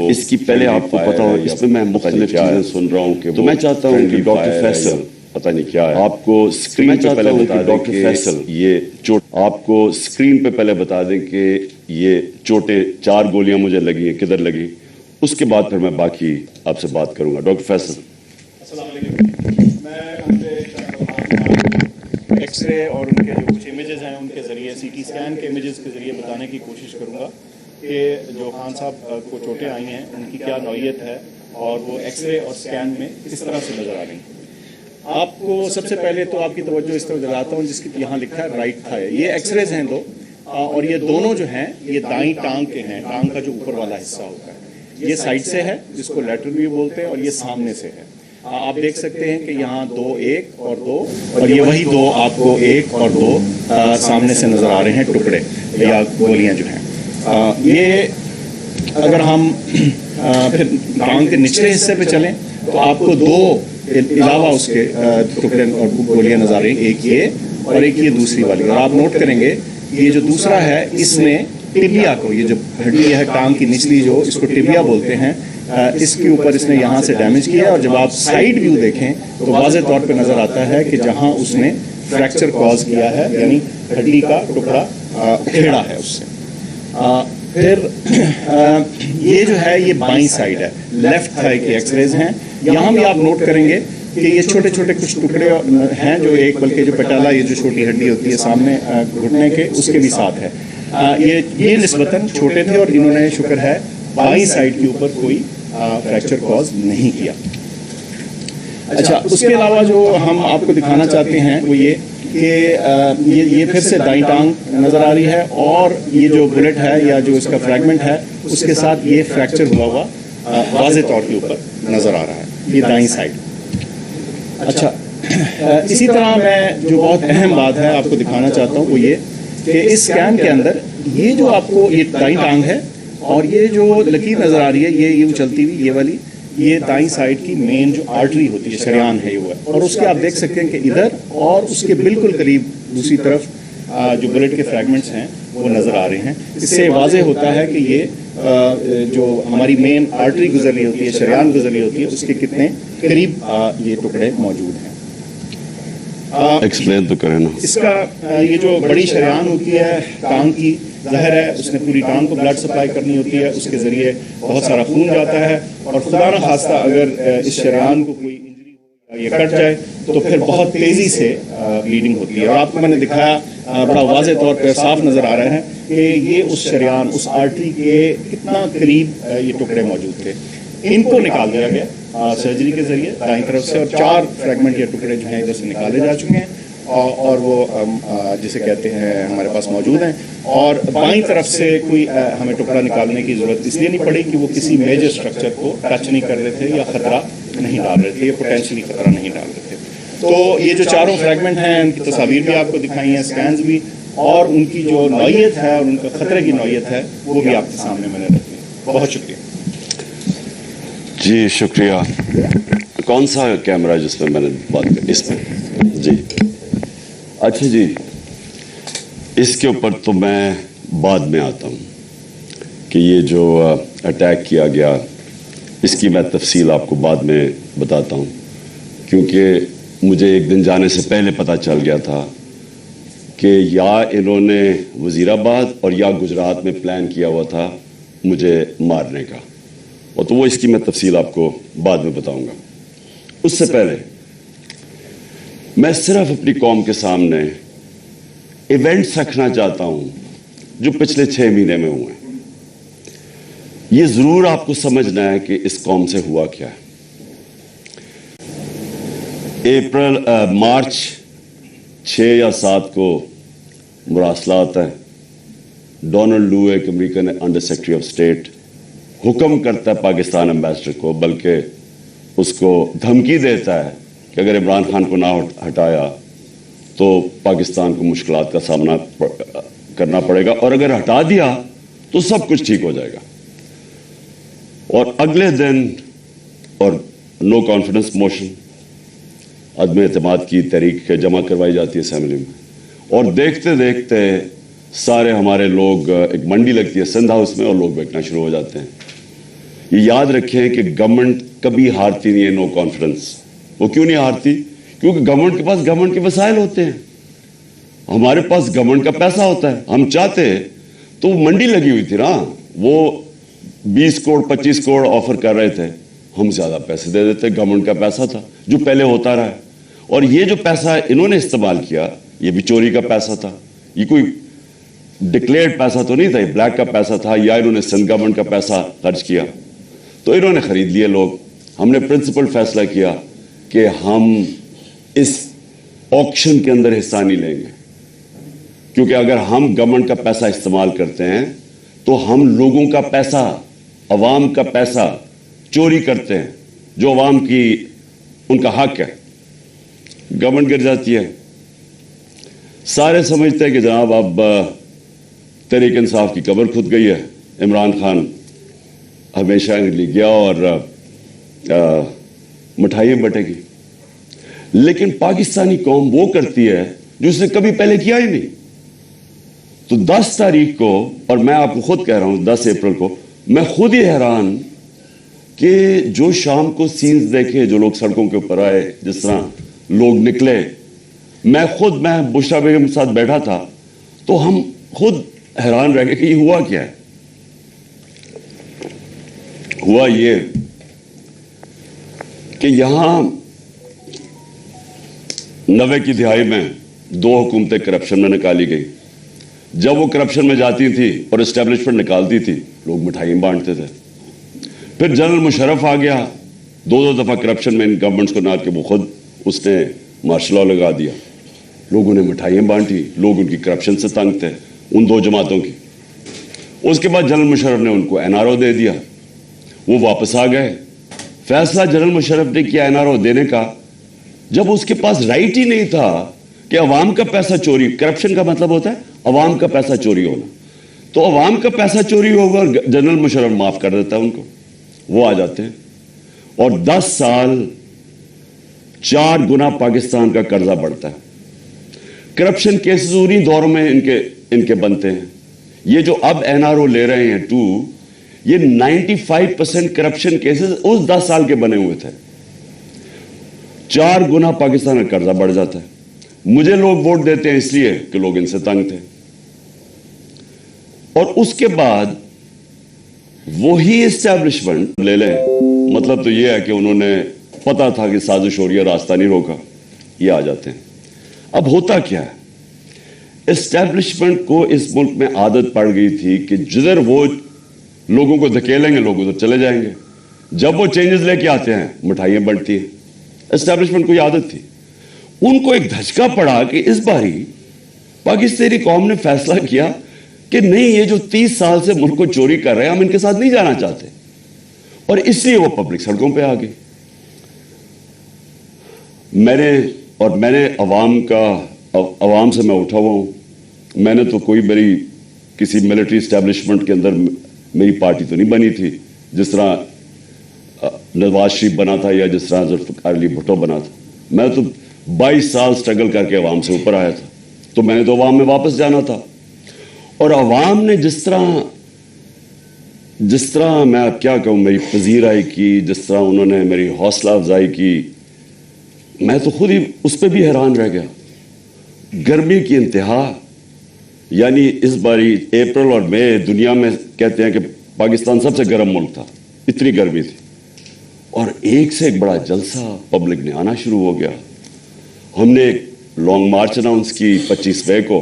اس کی پہلے آپ کو پتا ہو اس میں مختلف چیزیں سن رہا ہوں کہ تو میں چاہتا ہوں کہ ڈاکٹر فیصل پتہ نہیں کیا ہے آپ کو اسکرین پہ پہلے بتا دیں کہ فیصل یہ چوٹ آپ کو اسکرین پہ پہلے بتا دیں کہ یہ چوٹیں 4 گولیاں مجھے لگی ہیں کدھر لگی اس کے بعد پھر میں باقی آپ سے بات کروں گا ڈاکٹر فیصل السلام علیکم میں ایکس رے اور ان کے جو کچھ امیجز ہیں ان کے ذریعے سی ٹی اسکین کے امیجز کے ذریعے بتانے کی کوشش کروں گا کہ جو خان صاحب کو چوٹیں آئی ہیں ان کی کیا نوعیت ہے اور وہ ایکس رے اور اسکین میں کس طرح سے نظر آ رہی ہیں. آپ کو سب سے پہلے تو آپ کی توجہ اس طرح دلاتا ہوں جس کی یہاں لکھا ہے رائٹ تھائی. یہ ایکس ریز ہیں دو اور یہ دونوں جو ہیں یہ دائیں ٹانگ کے ہیں. ٹانگ کا جو اوپر والا حصہ ہوتا ہے یہ سائڈ سے ہے جس کو لیٹرل ویو بولتے ہیں اور یہ سامنے سے ہے. آپ دیکھ سکتے ہیں کہ یہاں 2 1 اور 2 اور یہ وہی 2 آپ کو 1 اور 2 سامنے سے نظر آ رہے ہیں ٹکڑے یا گولیاں جو ہیں. یہ اگر ہم پھر ٹانگ کے نچلے حصے پہ چلیں تو آپ کو 2 علاوہ اس کے ٹکڑے اور گولیاں نظر آ رہی ہیں. ایک یہ اور ایک یہ دوسری والی. اور آپ نوٹ کریں گے یہ جو دوسرا ہے اس نے ٹبیا کو یہ جو ہڈی ہے ٹانگ کی نچلی جو اس کو ٹبیا بولتے ہیں اس کے اوپر اس نے یہاں سے ڈیمیج کیا. اور جب آپ سائیڈ ویو دیکھیں تو واضح طور پہ نظر آتا ہے کہ جہاں اس نے فریکچر کاز کیا ہے یعنی ہڈی کا ٹکڑا کھیڑا ہے اس سے. پھر یہ جو ہے یہ بائیں سائڈ ہے لیفٹ تھائی کے ایکس ریز ہیں. یہاں بھی آپ نوٹ کریں گے کہ یہ چھوٹے چھوٹے کچھ ٹکڑے ہیں جو ایک بلکہ جو پٹالا یہ جو چھوٹی ہڈی ہوتی ہے سامنے گھٹنے کے اس کے بھی ساتھ ہے. یہ نسبتاً چھوٹے تھے اور انہوں نے شکر ہے بائیں سائڈ کے اوپر کوئی فریکچر کاز نہیں کیا. اچھا اس کے علاوہ جو ہم آپ کو دکھانا چاہتے ہیں وہ یہ کہ یہ پھر سے دائیں ٹانگ نظر آ رہی ہے اور یہ جو بلٹ ہے یا جو اس کا فریگمنٹ ہے اس کے ساتھ یہ فریکچر ہوا واضح طور کے اوپر نظر آ رہا ہے. یہ دائیں سائڈ. اچھا اسی طرح میں جو بہت اہم بات ہے آپ کو دکھانا چاہتا ہوں وہ یہ کہ اس اسکین کے اندر یہ جو آپ کو یہ دائیں ٹانگ ہے اور یہ جو لکیر نظر آ رہی ہے یہ چلتی ہوئی یہ والی یہ دائیں سائڈ کی مین جو آرٹری ہوتی ہے شریان ہے یہ وہ ہے. اور اس کے آپ دیکھ سکتے ہیں کہ ادھر اور اس کے بالکل قریب دوسری طرف جو بلٹ کے فریگمنٹس ہیں وہ نظر آ رہے ہیں. اس سے واضح ہوتا ہے کہ یہ جو ہماری مین آرٹری گزر رہی ہوتی ہے شریان گزر رہی ہوتی ہے اس کے کتنے قریب یہ ٹکڑے موجود ہیں. ایکسپلین تو کریں نا. اس کا یہ جو بڑی شریان ہوتی ہے ٹانگ کی ظاہر ہے اس نے پوری ٹانگ کو بلڈ سپلائی کرنی ہوتی ہے. اس کے ذریعے بہت سارا خون جاتا ہے اور خدا نہ خواستہ اگر اس شریان کو کوئی انجری ہو یا یہ کٹ جائے تو پھر بہت تیزی سے بلیڈنگ ہوتی ہے. اور آپ کو میں نے دکھایا بڑا واضح طور پہ صاف نظر آ رہا ہے کہ یہ اس شریان اس آرٹری کے کتنا قریب یہ ٹکڑے موجود تھے. ان کو نکال دیا گیا سرجری کے ذریعے دائیں طرف سے اور 4 فریگمنٹ یا ٹکڑے جو ہیں ادھر سے نکالے جا چکے ہیں اور وہ جسے کہتے ہیں ہمارے پاس موجود ہیں. اور بائیں طرف سے کوئی ہمیں ٹکڑا نکالنے کی ضرورت اس لیے نہیں پڑی کہ وہ کسی میجر اسٹرکچر کو ٹچ نہیں کر رہے تھے یا خطرہ نہیں ڈال رہے تھے یا پوٹینشلی خطرہ نہیں ڈال رہے تھے. تو یہ جو 4 فریگمنٹ ہیں ان کی تصاویر بھی آپ کو دکھائی ہیں اسکینز بھی اور ان کی جو نوعیت ہے اور ان کا خطرے کی نوعیت ہے وہ بھی آپ کے سامنے میں نے رکھی ہے. بہت شکریہ. جی شکریہ. کون سا کیمرہ جس میں نے بات کی اس میں جی اچھا جی اس کے اوپر تو میں بعد میں آتا ہوں کہ یہ جو اٹیک کیا گیا اس کی میں تفصیل آپ کو بعد میں بتاتا ہوں کیونکہ مجھے ایک دن جانے سے پہلے پتہ چل گیا تھا کہ یا انہوں نے وزیر آباد اور یا گجرات میں پلان کیا ہوا تھا مجھے مارنے کا اور تو وہ اس کی میں تفصیل آپ کو بعد میں بتاؤں گا. اس سے پہلے میں صرف اپنی قوم کے سامنے ایونٹس رکھنا چاہتا ہوں جو پچھلے 6 مہینے میں ہوئے ہیں. یہ ضرور آپ کو سمجھنا ہے کہ اس قوم سے ہوا کیا ہے. مارچ 6 یا 7 کو مراسلات ہیں. ڈونلڈ لو ایک American under secretary of state حکم کرتا ہے پاکستان امبیسڈر کو بلکہ اس کو دھمکی دیتا ہے کہ اگر عمران خان کو نہ ہٹایا تو پاکستان کو مشکلات کا سامنا کرنا پڑے گا اور اگر ہٹا دیا تو سب کچھ ٹھیک ہو جائے گا. اور اگلے دن اور نو کانفیڈنس موشن عدم اعتماد کی تحریک جمع کروائی جاتی ہے اسمبلی میں اور دیکھتے دیکھتے سارے ہمارے لوگ ایک منڈی لگتی ہے سندھ ہاؤس میں اور لوگ بیٹھنا شروع ہو جاتے ہیں یہ یاد رکھیں کہ گورنمنٹ کبھی ہارتی نہیں ہے نو کانفیڈنس. وہ کیوں نہیں ہارتی؟ کیونکہ گورنمنٹ کے پاس گورنمنٹ کے وسائل ہوتے ہیں. ہمارے پاس گورنمنٹ کا پیسہ ہوتا ہے. ہم چاہتے تو منڈی لگی ہوئی تھی نا, وہ 20 کروڑ 25 کروڑ آفر کر رہے تھے, ہم زیادہ پیسے دے دیتے. گورنمنٹ کا پیسہ تھا جو پہلے ہوتا رہا ہے. اور یہ جو پیسہ انہوں نے استعمال کیا یہ بھی چوری کا پیسہ تھا. یہ کوئی ڈکلیئرڈ پیسہ تو نہیں تھا, یہ بلیک کا پیسہ تھا, یا انہوں نے سندھ گورنمنٹ کا پیسہ خرچ کیا تو انہوں نے خرید لیے لوگ. ہم نے پرنسپل فیصلہ کیا کہ ہم اس آکشن کے اندر حصہ نہیں لیں گے, کیونکہ اگر ہم گورنمنٹ کا پیسہ استعمال کرتے ہیں تو ہم لوگوں کا پیسہ, عوام کا پیسہ چوری کرتے ہیں جو عوام کی ان کا حق ہے. گورنمنٹ گر جاتی ہے. سارے سمجھتے ہیں کہ جناب اب تحریک انصاف کی قبر کھد گئی ہے, عمران خان ہمیشہ کے لیے گیا اور مٹھائیاں بٹے گی. لیکن پاکستانی قوم وہ کرتی ہے جو اس نے کبھی پہلے کیا ہی نہیں. تو 10 تاریخ کو, اور میں آپ کو خود کہہ رہا ہوں 10 اپریل کو, میں خود ہی حیران کہ جو شام کو سینز دیکھے, جو لوگ سڑکوں کے اوپر آئے, جس طرح لوگ نکلے, میں بشرا بیگم کے ساتھ بیٹھا تھا تو ہم خود حیران رہ گئے کہ یہ ہوا کیا ہے. ہوا یہ کہ یہاں 90 کی دہائی میں 2 حکومتیں کرپشن میں نکالی گئی. جب وہ کرپشن میں جاتی تھی اور اسٹیبلشمنٹ نکالتی تھی, لوگ مٹھائیاں بانٹتے تھے. پھر جنرل مشرف آ گیا, 2 دفعہ کرپشن میں ان گورنمنٹس کو نہ کہ وہ خود اس نے مارشل لا لگا دیا. لوگوں نے مٹھائیاں بانٹی, لوگ ان کی کرپشن سے تنگ تھے, ان 2 جماعتوں کی. اس کے بعد جنرل مشرف نے ان کو NRO دے دیا, وہ واپس آ گئے. فیصلہ جنرل مشرف نے کیا NRO دینے کا جب اس کے پاس رائٹ ہی نہیں تھا کہ عوام کا پیسہ چوری. کرپشن کا مطلب ہوتا ہے عوام کا پیسہ چوری ہونا. تو عوام کا پیسہ چوری ہوگا, جنرل مشرف معاف کر دیتا ہے ان کو, وہ آ جاتے ہیں. اور 10 سال 4 گنا پاکستان کا قرضہ بڑھتا ہے. کرپشن کیسز انہی دوروں میں ان کے بنتے ہیں. یہ جو اب NRO لے رہے ہیں 2, یہ 95% کرپشن کیسز اس 10 سال کے بنے ہوئے تھے. 4 گنا پاکستان کا قرضہ بڑھ جاتا ہے. مجھے لوگ ووٹ دیتے ہیں اس لیے کہ لوگ ان سے تنگ تھے. اور اس کے بعد وہی اسٹیبلشمنٹ لے لیں, مطلب تو یہ ہے کہ انہوں نے پتا تھا کہ سازش ہو رہی ہے, راستہ نہیں روکا, یہ آ جاتے ہیں. اب ہوتا کیا ہے, اسٹیبلشمنٹ کو اس ملک میں عادت پڑ گئی تھی کہ جدھر وہ لوگوں کو دھکیلیں گے لوگ ادھر چلے جائیں گے. جب وہ چینجز لے کے آتے ہیں مٹھائیاں بنتی ہیں. اسٹیبلشمنٹ کو یہ عادت تھی. ان کو ایک دھچکا پڑا کہ اس باری پاکستانی قوم نے فیصلہ کیا کہ نہیں, یہ جو 30 سال سے ملک کو چوری کر رہے ہیں ہم ان کے ساتھ نہیں جانا چاہتے, اور اس لیے وہ پبلک سڑکوں پہ آ گئی. میں نے عوام سے میں اٹھا ہوا ہوں. میں نے تو کوئی کسی ملٹری اسٹیبلشمنٹ کے اندر میری پارٹی تو نہیں بنی تھی, جس طرح نواز شریف بنا تھا یا جس طرح ذوالفقار علی بھٹو بنا تھا. میں تو 22 سال سٹرگل کر کے عوام سے اوپر آیا تھا, تو میں نے تو عوام میں واپس جانا تھا. اور عوام نے جس طرح میں اب کیا کہوں, میری پذیرائی کی, جس طرح انہوں نے میری حوصلہ افزائی کی, میں تو خود ہی اس پہ بھی حیران رہ گیا. گرمی کی انتہا, یعنی اس باری اپریل اور مئی دنیا میں کہتے ہیں کہ پاکستان سب سے گرم ملک تھا, اتنی گرمی تھی. اور ایک سے ایک بڑا جلسہ پبلک نے آنا شروع ہو گیا. ہم نے ایک لانگ مارچ اناؤنس کی 25 مئی کو.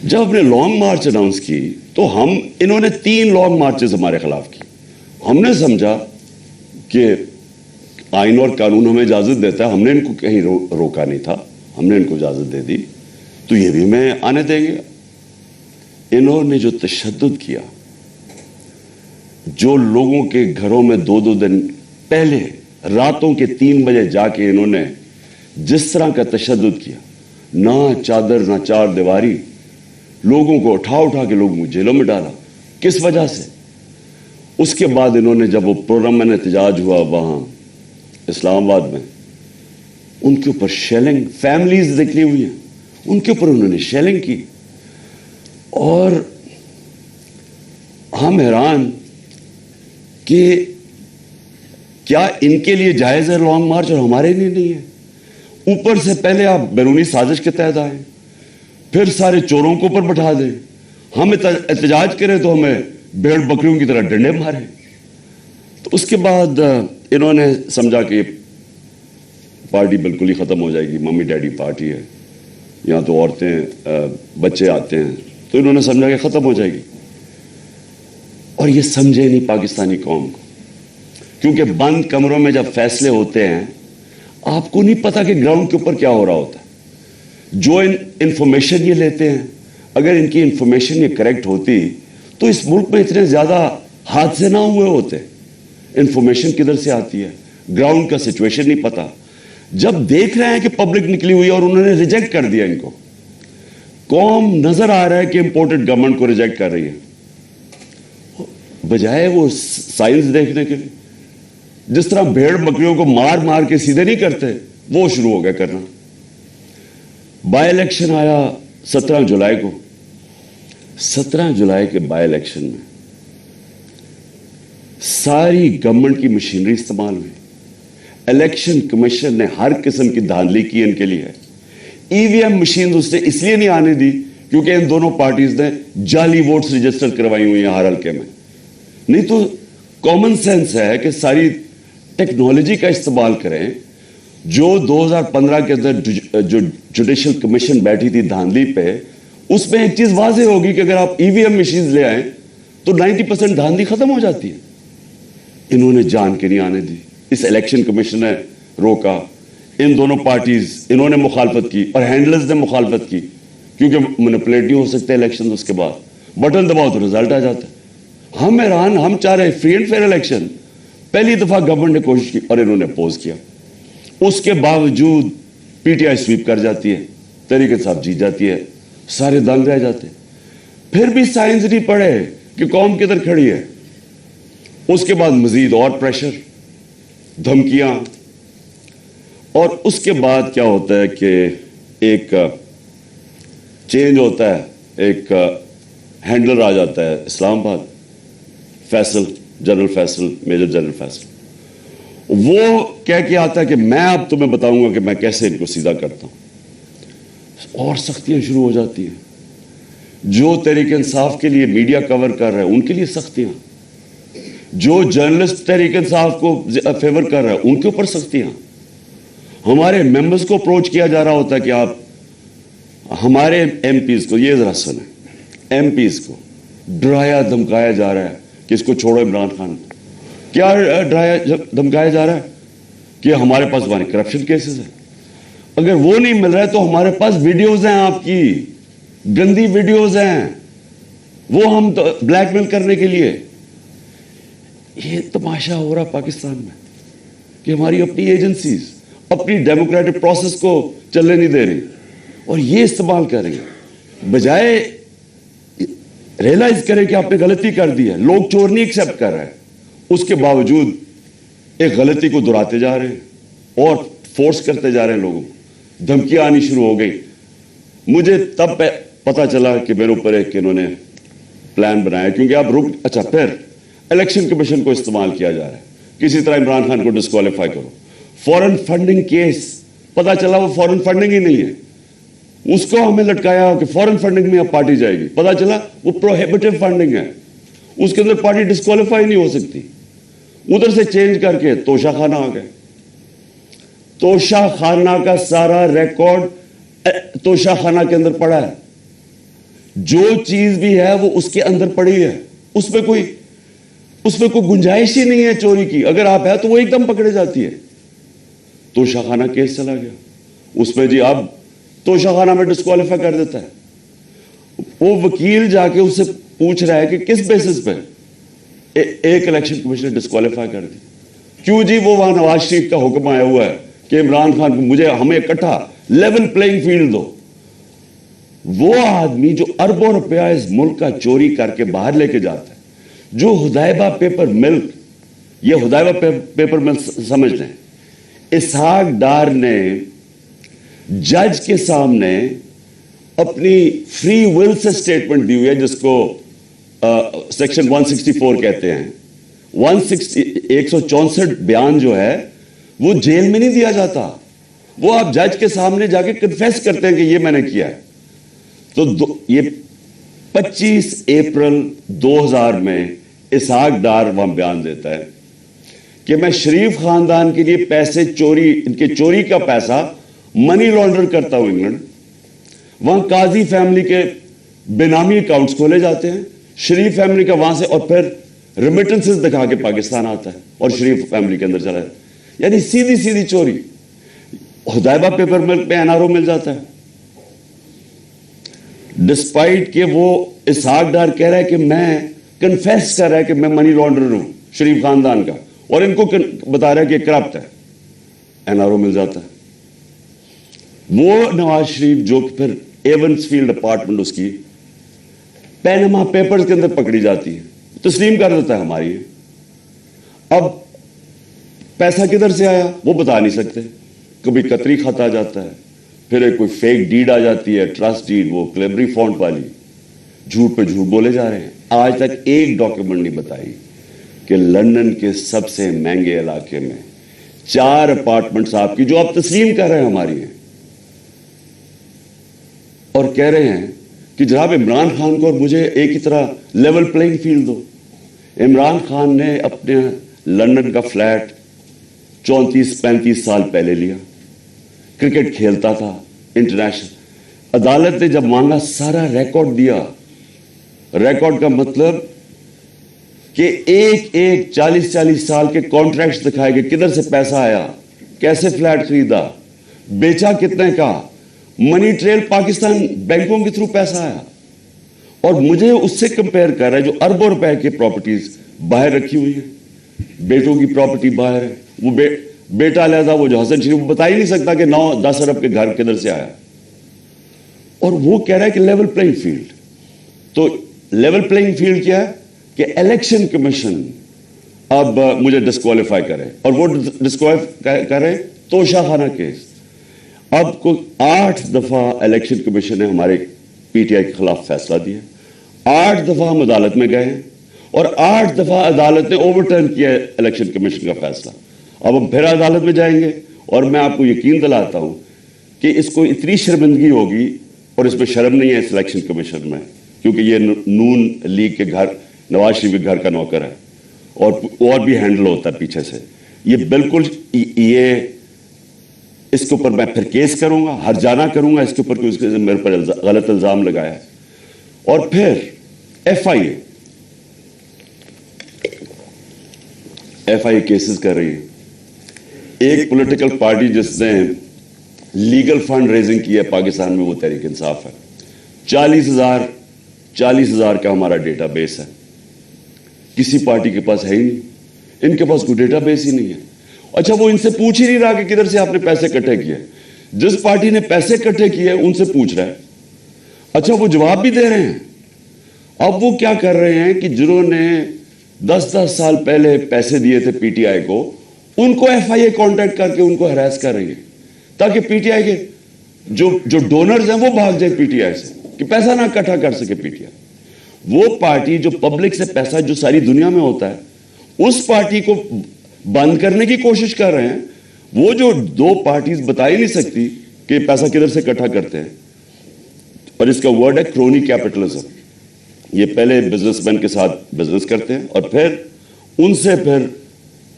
جب ہم نے لانگ مارچ اناؤنس کی تو انہوں نے 3 لانگ مارچز ہمارے خلاف کی. ہم نے سمجھا کہ آئین اور قانون ہمیں اجازت دیتا ہے, ہم نے ان کو کہیں روکا نہیں تھا, ہم نے ان کو اجازت دے دی, تو یہ بھی میں آنے دیں گے. انہوں نے جو تشدد کیا, جو لوگوں کے گھروں میں 2 دن پہلے راتوں کے 3 بجے جا کے انہوں نے جس طرح کا تشدد کیا, نہ چادر نہ 4 دیواری, لوگوں کو اٹھا کے لوگوں کو جیلوں میں ڈالا. کس وجہ سے؟ اس کے بعد انہوں نے جب وہ پرامن احتجاج ہوا وہاں اسلام آباد میں, ان کے اوپر شیلنگ, فیملیز نکلی ہوئی ہیں, ان کے اوپر انہوں نے شیلنگ کی. اور ہم حیران کہ کیا ان کے لیے جائز ہے لانگ مارچ اور ہمارے لیے نہیں ہے؟ اوپر سے پہلے آپ بیرونی سازش کے تحت آئیں، پھر سارے چوروں کو اوپر بٹھا دیں، ہم احتجاج کریں تو ہمیں بھیڑ بکریوں کی طرح ڈنڈے ماریں۔ تو اس کے بعد انہوں نے سمجھا کہ پارٹی بالکل ہی ختم ہو جائے گی، ممی ڈیڈی پارٹی ہے، یہاں تو عورتیں بچے آتے ہیں، تو انہوں نے سمجھا کہ ختم ہو جائے گی۔ اور یہ سمجھے نہیں پاکستانی قوم کو، کیونکہ بند کمروں میں جب فیصلے ہوتے ہیں آپ کو نہیں پتا کہ گراؤنڈ کے اوپر کیا ہو رہا ہوتا ہے۔ جو انفارمیشن یہ لیتے ہیں، اگر ان کی انفارمیشن یہ کریکٹ ہوتی تو اس ملک میں اتنے زیادہ حادثے نہ ہوئے ہوتے۔ انفارمیشن کدھر سے آتی ہے؟ گراؤنڈ کا سچویشن نہیں پتا۔ جب دیکھ رہے ہیں کہ پبلک نکلی ہوئی ہے اور انہوں نے ریجیکٹ کر دیا ان کو، قوم نظر آ رہا ہے کہ امپورٹڈ گورنمنٹ کو ریجیکٹ کر رہی ہے، بجائے وہ سائنس دیکھنے کے لیے جس طرح بھیڑ بکریوں کو مار مار کے سیدھے نہیں کرتے، وہ شروع ہو گیا کرنا۔ بائی الیکشن آیا 17 جولائی کو۔ 17 جولائی کے بائی الیکشن میں ساری گورنمنٹ کی مشینری استعمال ہوئی۔ الیکشن کمیشن نے ہر قسم کی دھاندلی کی ان کے لیے۔ ای وی ایم مشین اس نے اس لیے نہیں آنے دی کیونکہ ان دونوں پارٹیز نے جعلی ووٹس رجسٹر کروائی ہوئی ہیں ہر حلقے میں۔ نہیں تو کامن سینس ہے کہ ساری ٹیکنالوجی کا استعمال کریں۔ جو 2015 کے اندر جو جوڈیشل کمیشن بیٹھی تھی دھاندلی پہ، اس میں ایک چیز واضح ہوگی کہ اگر آپ ای وی ایم مشینز لے آئیں تو 90% دھاندلی ختم ہو جاتی ہے۔ انہوں نے جان کے نہیں آنے دی، اس الیکشن کمیشن نے روکا۔ ان دونوں پارٹیز انہوں نے مخالفت کی اور ہینڈلرز نے مخالفت کی، کیونکہ مینپولیٹ نہیں ہو سکتے الیکشن۔ اس کے بعد بٹن دباؤ تو رزلٹ آ جاتا ہے۔ ہم حیران، ہم چاہ رہے فری اینڈ فیئر الیکشن۔ پہلی دفعہ گورنمنٹ نے کوشش کی اور انہوں نے اپوز کیا۔ اس کے باوجود پی ٹی آئی سویپ کر جاتی ہے، تحریک انصاف جیت جاتی ہے، سارے دنگ رہ جاتے ہیں۔ پھر بھی سائنس نہیں پڑھے کہ قوم کدھر کھڑی ہے۔ اس کے بعد مزید اور پریشر، دھمکیاں، اور اس کے بعد کیا ہوتا ہے کہ ایک چینج ہوتا ہے، ایک ہینڈلر آ جاتا ہے Islamabad, Faisal, general Faisal, major general Faisal. وہ کہہ کے آتا ہے کہ میں اب تمہیں بتاؤں گا کہ میں کیسے ان کو سیدھا کرتا ہوں۔ اور سختیاں شروع ہو جاتی ہیں۔ جو تحریک انصاف کے لیے میڈیا کور کر رہا ہے ان کے لیے سختیاں، جو جرنلسٹ تحریک انصاف کو فیور کر رہا ہے ان کے اوپر سختیاں۔ ہمارے ممبرز کو اپروچ کیا جا رہا ہوتا ہے کہ آپ ہمارے ایم پیز کو، یہ ذرا سنیں، ایم پیز کو ڈرایا دھمکایا جا رہا ہے کہ اس کو چھوڑو عمران خان۔ کیا ڈرایا دھمکایا جا رہا ہے؟ کہ ہمارے پاس ہمارے کرپشن کیسز ہیں، اگر وہ نہیں مل رہا ہے تو ہمارے پاس ویڈیوز ہیں، آپ کی گندی ویڈیوز ہیں، وہ ہم بلیک میل کرنے کے لیے۔ یہ تماشا ہو رہا پاکستان میں کہ ہماری اپنی ایجنسیز اپنی ڈیموکریٹک پروسیس کو چلنے نہیں دے رہی اور یہ استعمال کر رہی ہیں، بجائے ریئلائز کریں کہ آپ نے غلطی کر دی ہے۔ لوگ چور نہیں ایکسیپٹ کر رہے ہیں، اس کے باوجود ایک غلطی کو دہراتے جا رہے ہیں اور فورس کرتے جا رہے ہیں لوگوں کو۔ دھمکیاں آنی شروع ہو گئی۔ مجھے تب پتا چلا کہ میرے اوپر ایک انہوں نے پلان بنایا، کیونکہ آپ اچھا پھر الیکشن کمیشن کو استعمال کیا جا رہا ہے، کسی طرح عمران خان کو ڈسکوالیفائی کرو۔ فورن فنڈنگ کیس، پتا چلا وہ فورن فنڈنگ ہی نہیں ہے، اس کو ہمیں لٹکایا کہ فورن فنڈنگ میں اب پارٹی جائے گی، پتا چلا وہ پروہیبٹیو فنڈنگ ہے، اس کے اندر پارٹی ڈسکوالیفائی نہیں ہو سکتی۔ ادھر سے چینج کر کے توشہ خانہ آ گئے۔ توشہ خانہ کا سارا ریکارڈ توشہ خانہ کے اندر پڑا ہے، جو چیز بھی ہے وہ اس کے اندر پڑی ہے، اس میں کوئی گنجائش ہی نہیں ہے چوری کی۔ اگر آپ ہے تو وہ ایک دم پکڑے جاتی ہے۔ توشہ خانہ کیس چلا گیا، اس میں جی اب توشہ خانہ میں ڈسکوالیفائی کر دیتا ہے۔ وہ وکیل جا کے اس سے پوچھ رہا ہے کہ کس بیسس پہ ایک الیکشن کمیشن نے ڈسکوالیفائی کر دی؟ کیوں جی؟ وہ وہاں نواز شریف کا حکم آیا ہوا ہے کہ عمران خان کو ہمیں اکٹھا لیول پلینگ فیلڈ دو۔ وہ آدمی جو اربوں روپیہ اس ملک کا چوری کر کے باہر لے کے جاتا ہے، جو حدیبہ پیپر ملک، یہ حدیبہ پیپر ملک سمجھ لیں، اسحاق ڈار نے جج کے سامنے اپنی فری ول سے سٹیٹمنٹ دی ہوئی ہے، جس کو سیکشن 164 کہتے ہیں، 164 بیان جو ہے وہ جیل میں نہیں دیا جاتا, وہ آپ جج کے سامنے جا کے کنفیس کرتے ہیں کہ یہ میں نے کیا ہے. تو یہ 25 اپریل 2000 میں اسحاق ڈار وہاں بیان دیتا ہے کہ میں شریف خاندان کے لیے پیسے چوری, ان کے چوری کا پیسہ منی لانڈر کرتا ہوں انگلینڈ. وہاں قاضی فیملی کے بینامی اکاؤنٹس کھولے جاتے ہیں, شریف فیملی کا وہاں سے, اور پھر ریمیٹنسز دکھا کے پاکستان آتا ہے اور شریف فیملی کے اندر چلا جاتا ہے. یعنی سیدھی سیدھی چوری. حدیبہ پیپر ملک پہ NRO مل جاتا ہے, ڈسپائٹ کہ وہ اسحاق ڈار کہہ رہا ہے کہ میں کنفیس کر رہا ہے کہ میں منی لانڈرر ہوں شریف خاندان کا, اور ان کو بتا رہا ہے کہ کرپٹ ہے, NRO مل جاتا ہے. وہ نواز شریف جو کہ پھر ایونس فیلڈ اپارٹمنٹ اس کی پینما پیپرز کے اندر پکڑی جاتی ہے, تسلیم کر دیتا ہے ہماری. اب پیسہ کدھر سے آیا وہ بتا نہیں سکتے, کبھی قطری خط آ جاتا ہے, پھر ایک کوئی فیک ڈیڈ آ جاتی ہے, ٹرسٹ ڈیڈ, وہ کلیبری فونٹ والی, جھوٹ پہ جھوٹ بولے جا رہے ہیں. آج تک ایک ڈاکیومنٹ نہیں بتائی کہ لندن کے سب سے مہنگے علاقے میں 4 اپارٹمنٹس آپ کی جو آپ تسلیم کر رہے ہیں ہماری ہیں, اور کہہ رہے ہیں کہ جناب عمران خان کو اور مجھے ایک ہی طرح لیول پلینگ فیلڈ دو. عمران خان نے اپنے لندن کا فلیٹ 34-35 سال پہلے لیا, کرکٹ کھیلتا تھا انٹرنیشنل. عدالت نے جب مانگا سارا ریکارڈ دیا. ریکارڈ کا مطلب کہ ایک 40 سال کے کانٹریکٹس دکھائے گئے, کدھر سے پیسہ آیا, کیسے فلیٹ خریدا, بیچا کتنے کا, منی ٹریل پاکستان بینکوں کے تھرو پیسہ آیا. اور مجھے اس سے کمپیئر کر رہا ہے جو اربوں روپے کی پراپرٹیز باہر رکھی ہوئی ہیں, بیٹوں کی پراپرٹی باہر ہے, وہ بیٹا علیحدہ, وہ جو حسن شریف بتا ہی نہیں سکتا کہ 9-10 ارب کے گھر کدھر سے آیا, اور وہ کہہ رہا ہے کہ لیول پلینگ فیلڈ. تو لیول پلینگ فیلڈ کیا ہے کہ الیکشن کمیشن اب مجھے ڈسکوالیفائی کرے, اور وہ ڈسکوالیفائی کرے توشہ خانہ کیس. اب کو 8 دفعہ الیکشن کمیشن نے ہمارے PTI کے خلاف فیصلہ دیا, 8 دفعہ ہم عدالت میں گئے ہیں, اور 8 دفعہ عدالت نے اوور ٹرن کیا الیکشن کمیشن کا فیصلہ. اب ہم پھر عدالت میں جائیں گے, اور میں آپ کو یقین دلاتا ہوں کہ اس کو اتنی شرمندگی ہوگی, اور اس میں شرم نہیں ہے اس الیکشن کمیشن میں, کیونکہ یہ نون لیگ کے گھر, نواز شریف کے گھر کا نوکر ہے, اور بھی ہینڈل ہوتا ہے پیچھے سے. یہ بالکل یہ اس کے اوپر میں پھر کیس کروں گا, ہر جانا کروں گا اس کے اوپر, کہ میرے پر غلط الزام لگایا ہے. اور پھر FIA کیسز کر رہی ہے. ایک پولیٹیکل پارٹی جس نے لیگل فنڈ ریزنگ کی ہے پاکستان میں, وہ تحریک انصاف ہے. 40,000 کا ہمارا ڈیٹا بیس ہے. کسی پارٹی کے پاس ہے ہی نہیں, ان کے پاس کوئی ڈیٹا بیس ہی نہیں ہے. اچھا, وہ ان سے پوچھ ہی نہیں رہا کہ کدھر سے آپ نے پیسے اکٹھے کیے. جس پارٹی نے پیسے اکٹھے کیے ان سے پوچھ رہا ہے. اچھا, وہ جواب بھی دے رہے ہیں. اب وہ کیا کر رہے ہیں کہ جنہوں نے 10 سال پہلے پیسے دیے تھے PTI کو, ان کو FIA کانٹیکٹ کر کے ان کو ہراس کر رہی ہے, تاکہ PTI کے جو ڈونرز ہیں وہ بھاگ جائے PTI سے, کہ پیسہ نہ اکٹھا کر سکے PTI. وہ پارٹی جو پبلک سے پیسہ جو ساری دنیا میں ہوتا ہے, اس پارٹی کو بند کرنے کی کوشش کر رہے ہیں. وہ جو 2 پارٹیز بتا ہی نہیں سکتی کہ پیسہ کدھر سے اکٹھا کرتے ہیں, اور اس کا ورڈ ہے کرونی کیپٹلزم. یہ پہلے بزنس مین کے ساتھ بزنس کرتے ہیں, اور پھر ان سے پھر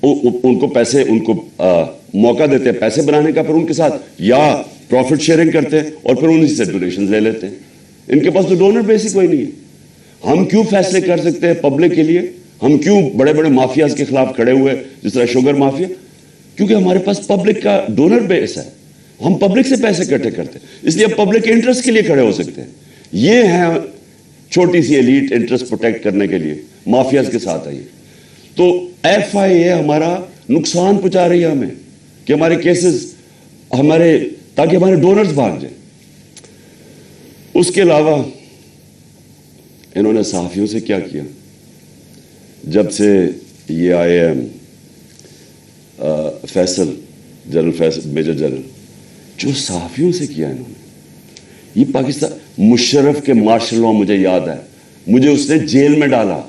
ان کو پیسے, ان کو موقع دیتے ہیں پیسے بنانے کا, پھر ان کے ساتھ یا پروفٹ شیئرنگ کرتے ہیں, اور پھر انہیں سے ڈونیشن لے لیتے ہیں. ان کے پاس تو ڈونر بیسک کوئی نہیں ہے. ہم کیوں فیصلے کر سکتے ہیں پبلک کے لیے؟ ہم کیوں بڑے بڑے مافیاز کے خلاف کھڑے ہوئے, جس طرح شوگر مافیا؟ کیونکہ ہمارے پاس پبلک کا ڈونر بیس ہے, ہم پبلک سے پیسے اکٹھے کرتے ہیں, اس لیے پبلک کے انٹرسٹ کے لیے کھڑے ہو سکتے ہیں. یہ ہے چھوٹی سی ایلیٹ انٹرسٹ پروٹیکٹ کرنے کے لیے مافیاز کے ساتھ آئی. تو FIA ہمارا نقصان پہنچا رہی ہے ہمیں, کہ ہمارے کیسز ہمارے, تاکہ ہمارے ڈونرز بھاگ جائیں. اس کے علاوہ انہوں نے صحافیوں سے کیا کیا؟ جب سے یہ آئے Faisal, general Faisal, major general, جو صحافیوں سے کیا انہوں نے, یہ پاکستان, مشرف کے مارشل لاء مجھے یاد ہے, مجھے اس نے جیل میں ڈالا.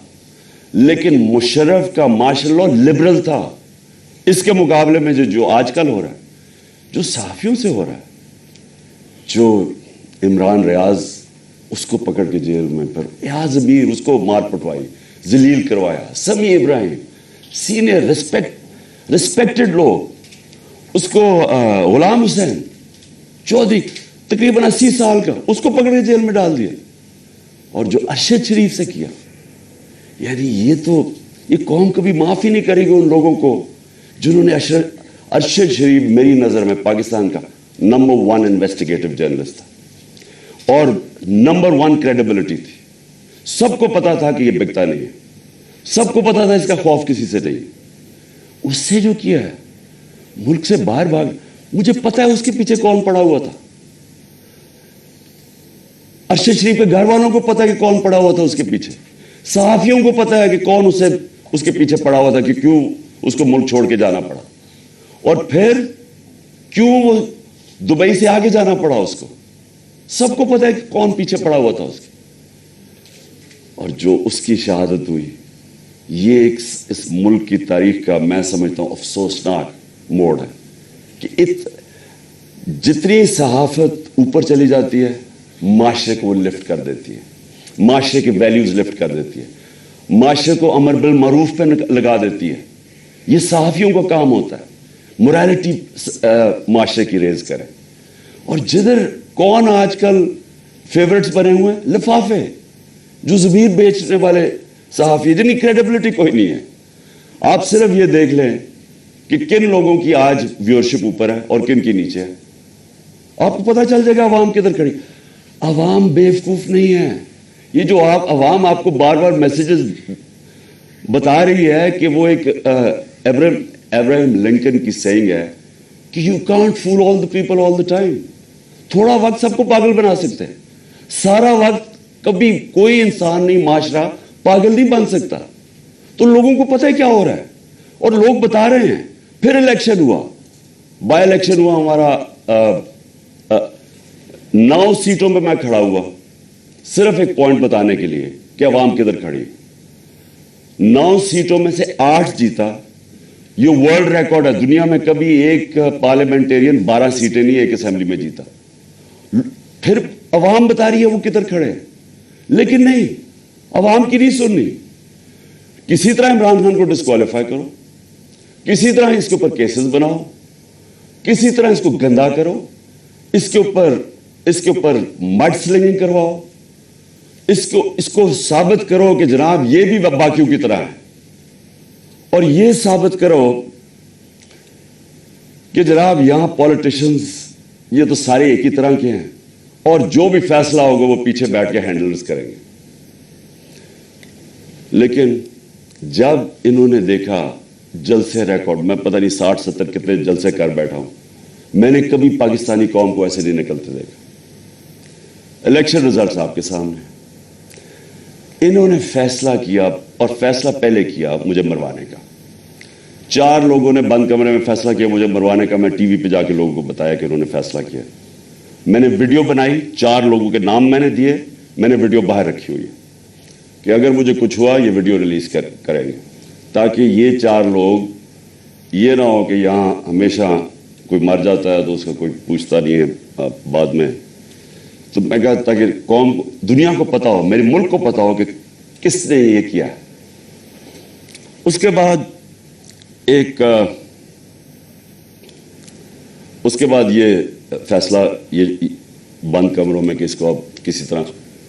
لیکن مشرف کا مارشل لا لبرل تھا. اس کے مقابلے میں جو آج کل ہو رہا ہے, جو صحافیوں سے ہو رہا ہے, جو عمران ریاض اس کو پکڑ کے جیل میں, پھر ایاز امیر اس کو مار پٹوائی, ذلیل کروایا, سمیع ابراہیم سینئر ریسپیکٹڈ لوگ, اس کو غلام حسین چودھری تقریباً 80 سال کا, اس کو پکڑ کے جیل میں ڈال دیا. اور جو ارشد شریف سے کیا, یعنی یہ قوم کبھی معاف ہی نہیں کرے گی ان لوگوں کو جنہوں نے ارشد شریف میری نظر میں پاکستان کا نمبر 1 انویسٹیگیٹو جرنلسٹ تھا اور نمبر 1 کریڈیبلٹی تھی. سب کو پتا تھا کہ یہ بکتا نہیں ہے, سب کو پتا تھا اس کا خوف کسی سے نہیں. اس سے جو کیا ہے ملک سے باہر بھاگ, مجھے پتا ہے اس کے پیچھے کون پڑا ہوا تھا. ارشد شریف کے گھر والوں کو پتا ہے کہ کون پڑا ہوا تھا اس کے پیچھے, صحافیوں کو پتا ہے کہ کون اس کے پیچھے پڑا ہوا تھا, کہ کیوں اس کو ملک چھوڑ کے جانا پڑا, اور پھر کیوں وہ دبئی سے آگے جانا پڑا اس کو. سب کو پتا ہے کہ کون پیچھے پڑا ہوا تھا اس کے. اور جو اس کی شہادت ہوئی, یہ اس ملک کی تاریخ کا میں سمجھتا ہوں افسوسناک موڑ ہے کہ جتنی صحافت اوپر چلی جاتی ہے معاشرے کو وہ لفٹ کر دیتی ہے, معاشرے کے ویلیوز لفٹ کر دیتی ہے, معاشرے کو امر بالمعروف پہ لگا دیتی ہے. یہ صحافیوں کا کام ہوتا ہے, موریلٹی معاشرے کی ریز کرے. اور جدھر کون آج کل فیورٹس بنے ہوئے ہیں, لفافے, جو زمین بیچنے والے صحافی جن کی کریڈیبلٹی کوئی نہیں ہے. آپ صرف یہ دیکھ لیں کہ کن لوگوں کی آج ویورشپ اوپر ہے اور کن کی نیچے ہے, آپ کو پتا چل جائے گا عوام کدھر کھڑی. عوام بیوقوف نہیں ہے. یہ جو عوام آپ کو بار بار میسیجز بتا رہی ہے کہ وہ ایک ابراہیم لنکن کی سینگ ہے کہ you can't fool all the people all the time. تھوڑا وقت سب کو پاگل بنا سکتے ہیں, سارا وقت کبھی کوئی انسان نہیں, معاشرہ پاگل نہیں بن سکتا. تو لوگوں کو پتہ ہے کیا ہو رہا ہے اور لوگ بتا رہے ہیں. پھر الیکشن ہوا, بائی الیکشن ہوا ہمارا, 9 سیٹوں پہ میں کھڑا ہوا صرف ایک پوائنٹ بتانے کے لیے کہ عوام کدھر کھڑی. 9 سیٹوں میں سے 8 جیتا. یہ ورلڈ ریکارڈ ہے, دنیا میں کبھی ایک پارلیمنٹیرین 12 سیٹیں نہیں ایک اسمبلی میں جیتا. پھر عوام بتا رہی ہے وہ کدھر کھڑے ہیں, لیکن نہیں, عوام کی نہیں سننی. کسی طرح عمران خان کو ڈسکوالیفائی کرو, کسی طرح اس کے اوپر کیسز بناؤ, کسی طرح اس کو گندا کرو, اس کے اوپر مڈ سلنگنگ کرواؤ, اس کو ثابت کرو کہ جناب یہ بھی باقیوں کی طرح ہے, اور یہ ثابت کرو کہ جناب یہاں پولیٹیشنز یہ تو سارے ایک ہی طرح کے ہیں, اور جو بھی فیصلہ ہوگا وہ پیچھے بیٹھ کے ہینڈلز کریں گے. لیکن جب انہوں نے دیکھا جلسے ریکارڈ, میں پتہ نہیں 60-70 کتنے جلسے کر بیٹھا ہوں, میں نے کبھی پاکستانی قوم کو ایسے نہیں نکلتے دیکھا. الیکشن رزلٹس آپ کے سامنے. انہوں نے فیصلہ کیا, اور فیصلہ پہلے کیا مجھے مروانے کا. 4 لوگوں نے بند کمرے میں فیصلہ کیا مجھے مروانے کا. میں ٹی وی پہ جا کے لوگوں کو بتایا کہ انہوں نے فیصلہ کیا. میں نے ویڈیو بنائی, 4 لوگوں کے نام میں نے دیے, میں نے ویڈیو باہر رکھی ہوئی ہے کہ اگر مجھے کچھ ہوا یہ ویڈیو ریلیز کریں گے, تاکہ یہ 4 لوگ یہ نہ ہو کہ یہاں ہمیشہ کوئی مر جاتا ہے تو اس کا کوئی پوچھتا نہیں ہے بعد میں. تو میں کہا تاکہ قوم کو, دنیا کو پتا ہو, میرے ملک کو پتا ہو کہ کس نے یہ کیا ہے. اس کے بعد یہ فیصلہ, یہ بند کمروں میں کہ اس کو اب کسی طرح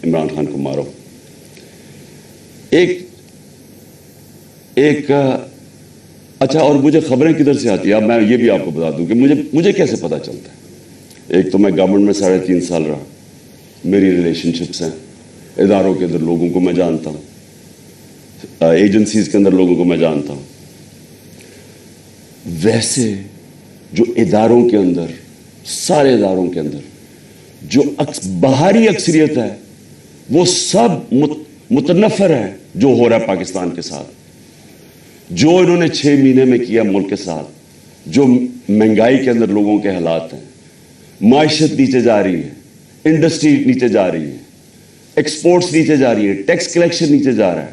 عمران خان کو مارو. اچھا, اور مجھے خبریں کدھر سے آتی ہیں, اب میں یہ بھی آپ کو بتا دوں کہ مجھے کیسے پتا چلتا ہے. ایک تو میں گورنمنٹ میں 3.5 سال رہا, میری ریلیشن شپس ہیں, اداروں کے اندر لوگوں کو میں جانتا ہوں, ایجنسیز کے اندر لوگوں کو میں جانتا ہوں. ویسے جو اداروں کے اندر, سارے اداروں کے اندر جو باہری اکثریت ہے وہ سب متنفر ہے جو ہو رہا ہے پاکستان کے ساتھ, جو انہوں نے 6 مہینے میں کیا ملک کے ساتھ, جو مہنگائی کے اندر لوگوں کے حالات ہیں, معیشت نیچے جا رہی ہے, انڈسٹری نیچے جا رہی ہے, ایکسپورٹس نیچے جا رہی ہے, ٹیکس کلیکشن نیچے جا رہا ہے,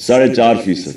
4.5%,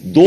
2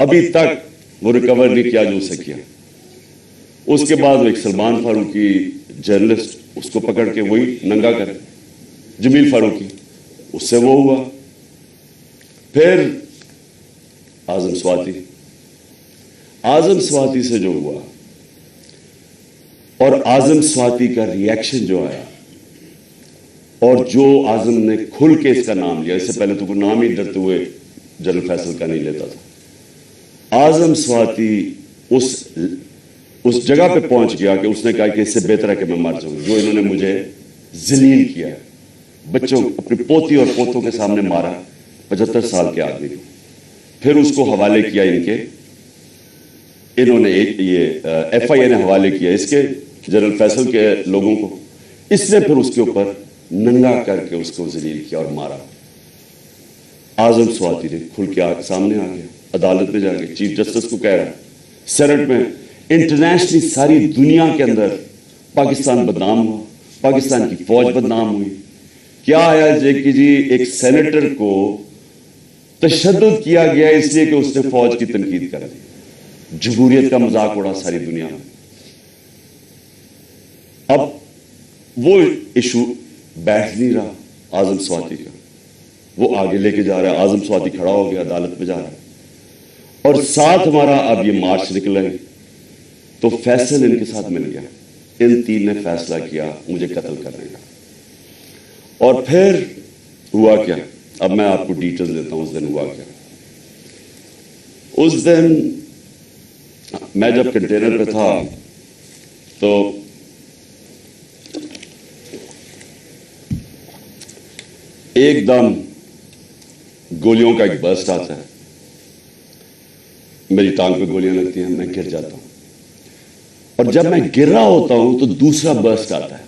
ابھی تک وہ ریکور نہیں کیا جو اسے کیا. اس کے بعد ایک سلمان فاروقی جرنلسٹ اس کو پکڑ کے وہی ننگا کرے, جمیل فاروقی, اس سے وہ ہوا. پھر اعظم سواتی سے جو ہوا اور اعظم سواتی کا ریئیکشن جو آیا اور جو اعظم نے کھل کے اس کا نام لیا, اس سے پہلے تو کوئی نام ہی ڈرتے ہوئے جنرل فیصل کا نہیں لیتا تھا. اعظم سواتی اس جگہ پہ پہنچ گیا کہ اس نے کہا کہ اس سے بہتر ہے کہ میں مر جاؤں. جو انہوں نے مجھے ذلیل کیا, بچوں اپنی پوتی اور پوتوں کے سامنے مارا, 75 سال کے آدمی کو. پھر اس کو حوالے کیا انہوں نے یہ ایف آئی اے نے حوالے کیا اس کے جنرل فیصل کے لوگوں کو. اس نے پھر اس کے اوپر ننگا کر کے اس کو ذلیل کیا اور مارا. اعظم سواتی نے کھل کے سامنے آ گیا, عدالت میں جا کے چیف جسٹس کو کہہ رہا ہے, سینٹ میں انٹرنیشنلی ساری دنیا کے اندر پاکستان بدنام ہوا, پاکستان کی فوج بدنام ہوئی. کیا آیا کہ جی ایک سینیٹر کو تشدد کیا گیا اس لیے کہ اس نے فوج کی تنقید کر دی, جمہوریت کا مذاق اڑا ساری دنیا میں. اب وہ ایشو بیٹھ نہیں رہا اعظم سواتی کا, وہ آگے لے کے جا رہا ہے. اعظم سواتی کھڑا ہو گیا, عدالت میں جا رہا ہے, اور ساتھ ہمارا اب یہ مارچ نکلے تو فیصل ان کے ساتھ مل گیا. ان تین نے فیصلہ کیا مجھے قتل کرنے کا. اور پھر ہوا کیا, اب میں آپ کو ڈیٹیل دیتا ہوں. اس دن ہوا کیا, اس دن میں جب کنٹینر پہ تھا تو ایک دم گولیوں کا ایک برسٹ آتا ہے, میری ٹانگ پہ گولیاں لگتی ہیں, میں گر جاتا ہوں. اور جب میں گر رہا ہوتا ہوں تو دوسرا برسٹ آتا ہے.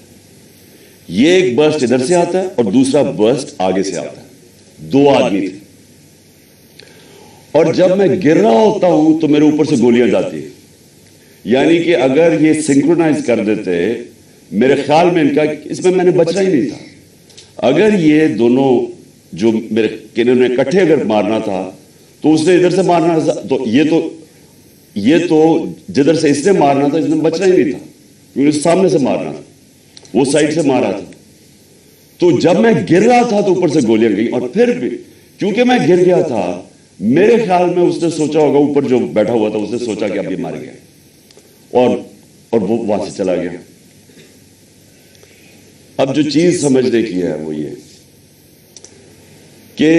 یہ ایک برسٹ ادھر سے آتا ہے اور دوسرا برسٹ آگے سے آتا ہے. 2 آدمی تھے, اور جب میں گر رہا ہوتا ہوں تو میرے اوپر سے گولیاں جاتی ہیں. یعنی کہ اگر یہ سنکرونائز کر دیتے, میرے خیال میں ان کا اس میں نے بچنا ہی نہیں تھا. اگر یہ دونوں جو میرے کنوں نے اکٹھے اگر مارنا تھا تو اس نے ادھر سے مارنا تھا, تو یہ تو جدھر سے اس نے مارنا تھا اس نے بچنا ہی نہیں تھا, کیونکہ سامنے سے مارنا تھا, وہ سائڈ سے مارا تھا. تو جب میں گر رہا تھا تو اوپر سے گولیاں گئی, اور پھر بھی کیونکہ میں گر گیا تھا, میرے خیال میں اس نے سوچا ہوگا, اوپر جو بیٹھا ہوا تھا اس نے سوچا کہ اب یہ مار گیا, اور وہ وہاں سے چلا گیا. اب جو چیز سمجھنے کی ہے وہ یہ کہ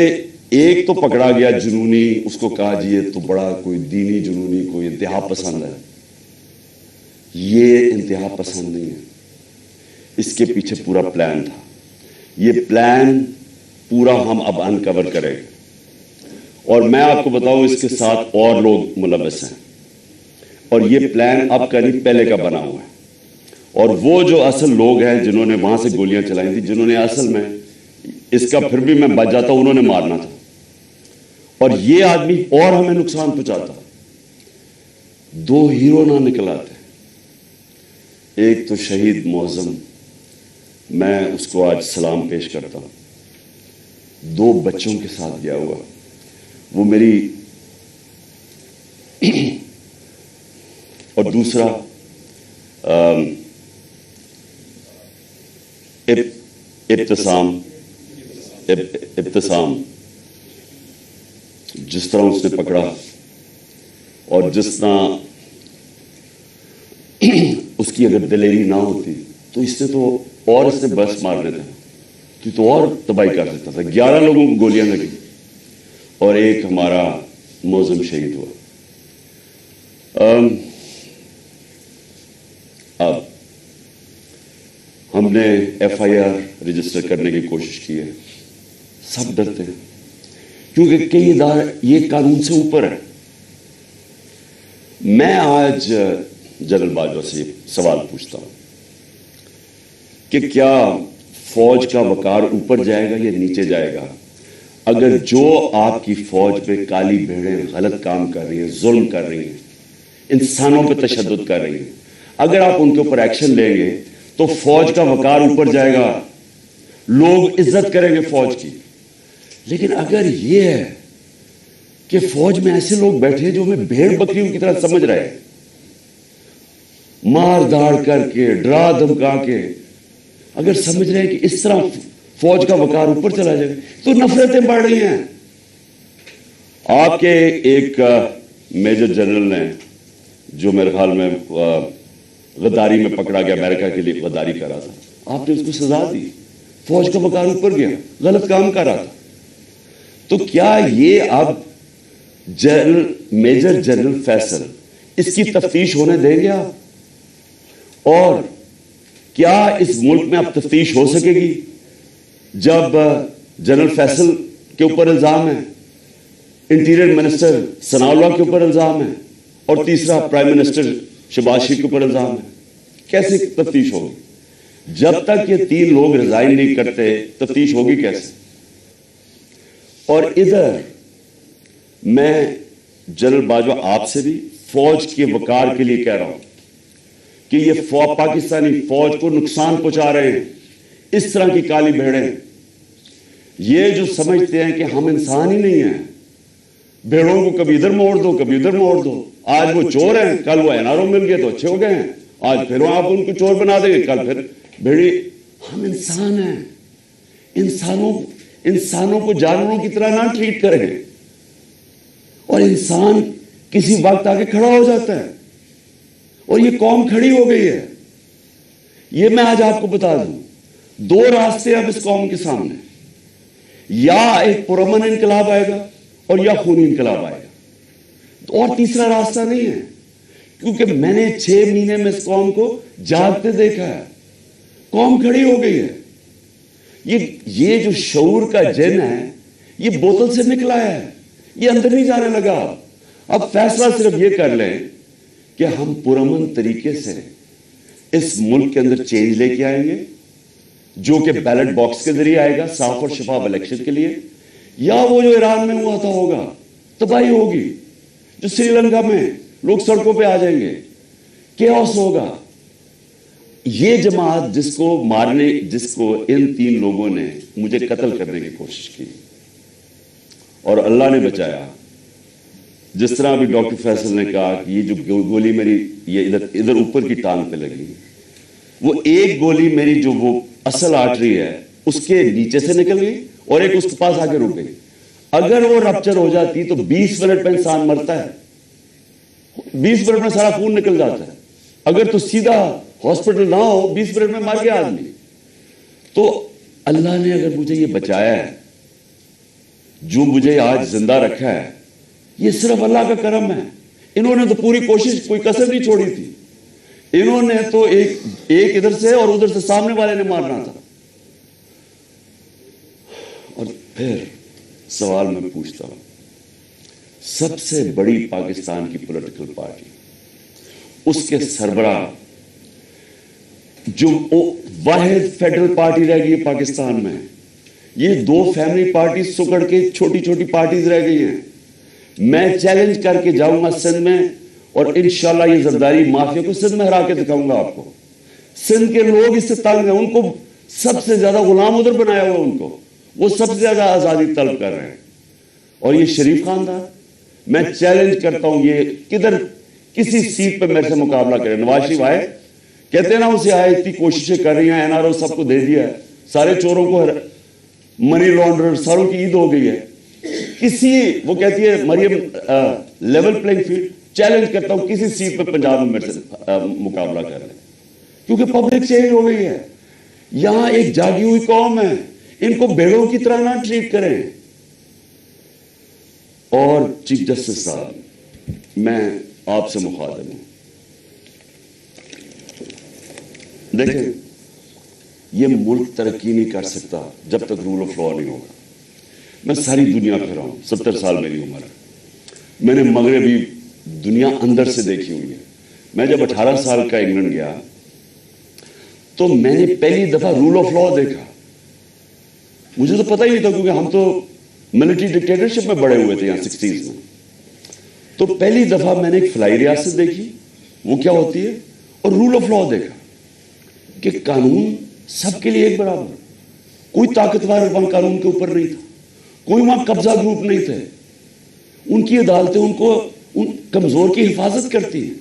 ایک تو پکڑا گیا جنونی, اس کو کہا جی یہ تو بڑا کوئی دینی جنونی, کوئی انتہا پسند ہے. یہ انتہا پسند نہیں ہے, اس کے پیچھے پورا پلان تھا. یہ پلان پورا ہم اب انکور کریں گے, اور میں آپ کو بتاؤں اس کے ساتھ اور لوگ ملوث ہیں, اور یہ پلان اب کا نہیں پہلے کا بنا ہوا ہے. اور وہ جو اصل لوگ ہیں جنہوں نے وہاں سے گولیاں چلائی تھی, جنہوں نے اصل میں اس کا پھر بھی میں بچ جاتا, انہوں نے مارنا تھا, اور یہ آدمی اور ہمیں نقصان پہنچاتا. 2 ہیرو نہ نکل آتے. ایک تو شہید معظم, میں اس کو آج سلام پیش کرتا ہوں, 2 بچوں کے ساتھ گیا ہوا. وہ میری اور دوسرا ابتسام, جس طرح اس نے پکڑا اور جس طرح اس کی اگر دلیری نہ ہوتی تو اس نے تو اور اس نے بس مار دیتا, تو اور تباہی کر سکتا تھا. 11 لوگوں کو گولیاں لگی اور ایک ہمارا معظم شہید ہوا. اب ہم نے ایف آئی آر رجسٹر کرنے کی کوشش کی ہے. سب ڈرتے ہیں کیونکہ کئی ادارے یہ قانون سے اوپر ہے. میں آج جنرل باجوہ سے سوال پوچھتا ہوں کہ کیا فوج کا وقار اوپر جائے گا یا نیچے جائے گا اگر جو آپ کی فوج پہ کالی بھیڑیں غلط کام کر رہی ہیں, ظلم کر رہی ہیں, انسانوں پہ تشدد کر رہی ہیں, اگر آپ ان کے اوپر ایکشن لیں گے تو فوج کا وقار اوپر جائے گا, لوگ عزت کریں گے فوج کی. لیکن اگر یہ ہے کہ فوج میں ایسے لوگ بیٹھے جو ہمیں بھیڑ بکریوں کی طرح سمجھ رہے ہیں، مار داڑ کر کے، ڈرا دھمکا کے اگر سمجھ رہے ہیں کہ اس طرح فوج کا وقار اوپر چلا جائے تو نفرتیں بڑھ رہی ہیں. آپ کے ایک میجر جنرل نے جو میرے خیال میں غداری میں پکڑا گیا، امریکہ کے لیے غداری کر رہا تھا، آپ نے اس کو سزا دی، فوج کا وقار اوپر گیا، غلط کام کر رہا تھا. تو کیا یہ اب میجر جنرل فیصل اس کی تفتیش ہونے دیں گے آپ؟ اور کیا اس ملک میں اب تفتیش ہو سکے گی جب جنرل فیصل کے اوپر الزام ہے، انٹیریئر منسٹر ثناء اللہ کے اوپر الزام ہے، اور تیسرا پرائم منسٹر شہباز شریف کے اوپر الزام ہے؟ کیسے تفتیش ہوگی؟ جب تک یہ 3 لوگ ریزائن نہیں کرتے تفتیش ہوگی کیسے؟ اور ادھر میں جنرل باجوہ آپ سے بھی فوج کے وقار کے لیے کہہ رہا ہوں کہ یہ پاکستانی فوج کو نقصان پہنچا رہے ہیں. اس طرح کی کالی بھیڑیں، یہ جو سمجھتے ہیں کہ ہم انسان ہی نہیں ہیں، بھیڑوں کو کبھی ادھر موڑ دو کبھی ادھر موڑ دو، آج وہ چور ہیں کل وہ NRO مل گئے تو اچھے ہو گئے ہیں، آج پھر آپ ان کو چور بنا دیں گے کل پھر بھیڑی. ہم انسان ہیں، انسانوں کو جانوروں کی طرح نہ ٹریٹ کریں. اور انسان کسی وقت آگے کھڑا ہو جاتا ہے، اور یہ قوم کھڑی ہو گئی ہے. یہ میں آج آپ کو بتا دوں، 2 راستے اب اس قوم کے سامنے، یا ایک پرامن انقلاب آئے گا اور یا خونی انقلاب آئے گا، اور تیسرا راستہ نہیں ہے. کیونکہ میں نے 6 مہینے میں اس قوم کو جاگتے دیکھا ہے، قوم کھڑی ہو گئی ہے. یہ جو شعور کا جن ہے یہ بوتل سے نکلا ہے، یہ اندر نہیں جانے لگا. اب فیصلہ صرف یہ کر لیں کہ ہم پرامن طریقے سے اس ملک کے اندر چینج لے کے آئیں گے، جو کہ بیلٹ باکس کے ذریعے آئے گا صاف اور شفاف الیکشن کے لیے، یا وہ جو ایران میں ہوا تھا ہوگا، تباہی ہوگی، جو سری لنکا میں لوگ سڑکوں پہ آ جائیں گے، کیوس ہوگا. یہ جماعت جس کو ان 3 لوگوں نے مجھے قتل کرنے کی کوشش کی اور اللہ نے بچایا، جس طرح ابھی ڈاکٹر فیصل نے کہا کہ یہ جو گولی میری یہ ادھر اوپر کی ٹانگ پہ لگی، وہ ایک گولی میری جو وہ اصل آرٹری ہے اس کے نیچے سے نکل گئی اور ایک اس کے پاس آگے رک گئی. اگر وہ رپچر ہو جاتی تو 20 منٹ میں انسان مرتا ہے، 20 منٹ میں سارا خون نکل جاتا ہے. اگر تو سیدھا ہاسپٹل نہ ہو 20 منٹ میں مر گیا آدمی. تو اللہ نے اگر مجھے یہ بچایا ہے، جو مجھے آج زندہ رکھا ہے، یہ صرف اللہ کا کرم ہے. انہوں نے تو پوری کوشش، کوئی کسر نہیں چھوڑی تھی. انہوں نے تو ایک ادھر سے اور ادھر سے سامنے والے نے مارنا تھا. اور پھر سوال میں پوچھتا ہوں، سب سے بڑی پاکستان کی پولیٹیکل پارٹی، اس کے سربراہ جو واحد فیڈرل پارٹی رہ گئی ہے پاکستان میں، یہ 2 فیملی پارٹی سکڑ کے چھوٹی چھوٹی پارٹیز رہ گئی ہیں. میں چیلنج کر کے جاؤں گا سندھ میں، اور انشاءاللہ یہ زرداری مافیا کو سندھ میں ہرا کے دکھاؤں گا آپ کو. سندھ کے لوگ اس سے تنگ ہیں، ان کو سب سے زیادہ غلام ادھر بنایا ہوا، ان کو وہ سب سے زیادہ آزادی طلب کر رہے ہیں. اور یہ شریف خاندان، میں چیلنج کرتا ہوں، یہ کدھر کسی سیٹ پہ میرے سے مقابلہ کرے. نواز شریف آئے، کہتے ہیں نا اسے آئے، اتنی کوششیں کر رہی ہیں، NRO سب کو دے دیا ہے، سارے چوروں کو، منی لانڈرر ساروں کی عید ہو گئی ہے. وہ کہتی ہے مریم لیول پلینگ فیلڈ. چیلنج کرتا ہوں کسی سیٹ پہ پنجاب میں میرے سے مقابلہ کر رہے ہیں، کیونکہ پبلک چینج ہو گئی ہے. یہاں ایک جاگی ہوئی قوم ہے، ان کو بھیڑوں کی طرح نہ ٹریٹ کریں. اور چیف جسٹس صاحب، میں آپ سے مخاطب ہوں، دیکھیں یہ ملک ترقی نہیں کر سکتا جب تک رول آف لا نہیں ہوگا. میں ساری دنیا پھرا ہوں، 70 سال میری عمر ہے، میں نے مغربی دنیا اندر سے دیکھی ہوئی ہے. میں جب 18 سال کا انگلینڈ گیا تو میں نے پہلی دفعہ رول آف لا دیکھا. مجھے تو پتہ ہی نہیں تھا، کیونکہ ہم تو ملٹری ڈکٹیٹرشپ میں بڑے ہوئے تھے یہاں 60s میں. تو پہلی دفعہ میں نے ایک فلائی ریاست دیکھی، وہ کیا ہوتی ہے، اور رول آف لا دیکھا کہ قانون سب کے لیے ایک برابر. کوئی طاقتور وہاں قانون کے اوپر نہیں تھا، کوئی وہاں قبضہ گروپ نہیں تھے. ان کی عدالتیں ان کمزور کی حفاظت کرتی ہیں.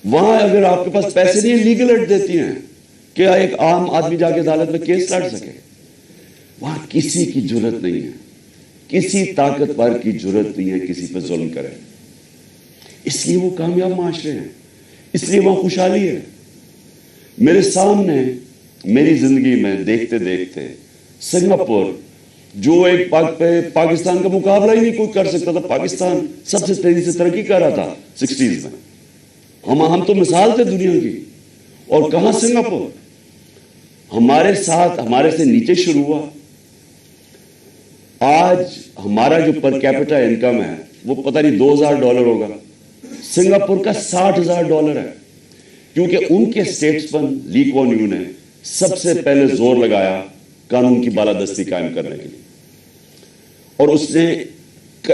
وہاں اگر آپ کے پاس پیسے نہیں ہیں لیگل ایڈ دیتی ہیں کہ ایک عام آدمی جا کے عدالت میں کیس لڑ سکے. وہاں کسی کی جرت نہیں ہے, کسی طاقتور کی جرت نہیں ہے کسی پہ ظلم کرے. اس لیے وہ کامیاب معاشرے ہیں, اس لیے وہاں خوشحالی ہے. میرے سامنے میری زندگی میں دیکھتے دیکھتے سنگاپور جو ایک پاکستان کا مقابلہ ہی نہیں کوئی کر سکتا تھا, پاکستان سب سے تیزی سے ترقی کر رہا تھا 60s میں. ہم تو مثال تھے دنیا کی. اور کہاں سنگاپور ہمارے ساتھ ہمارے سے نیچے شروع ہوا. آج ہمارا جو پر کیپٹا انکم ہے وہ پتہ نہیں $2000 ہوگا, سنگاپور کا $60,000 ہے. کیونکہ ان کے اسٹیٹسمین لی کوان یو نے سب سے پہلے زور لگایا قانون کی بالادستی قائم کرنے کے لیے. اور اس نے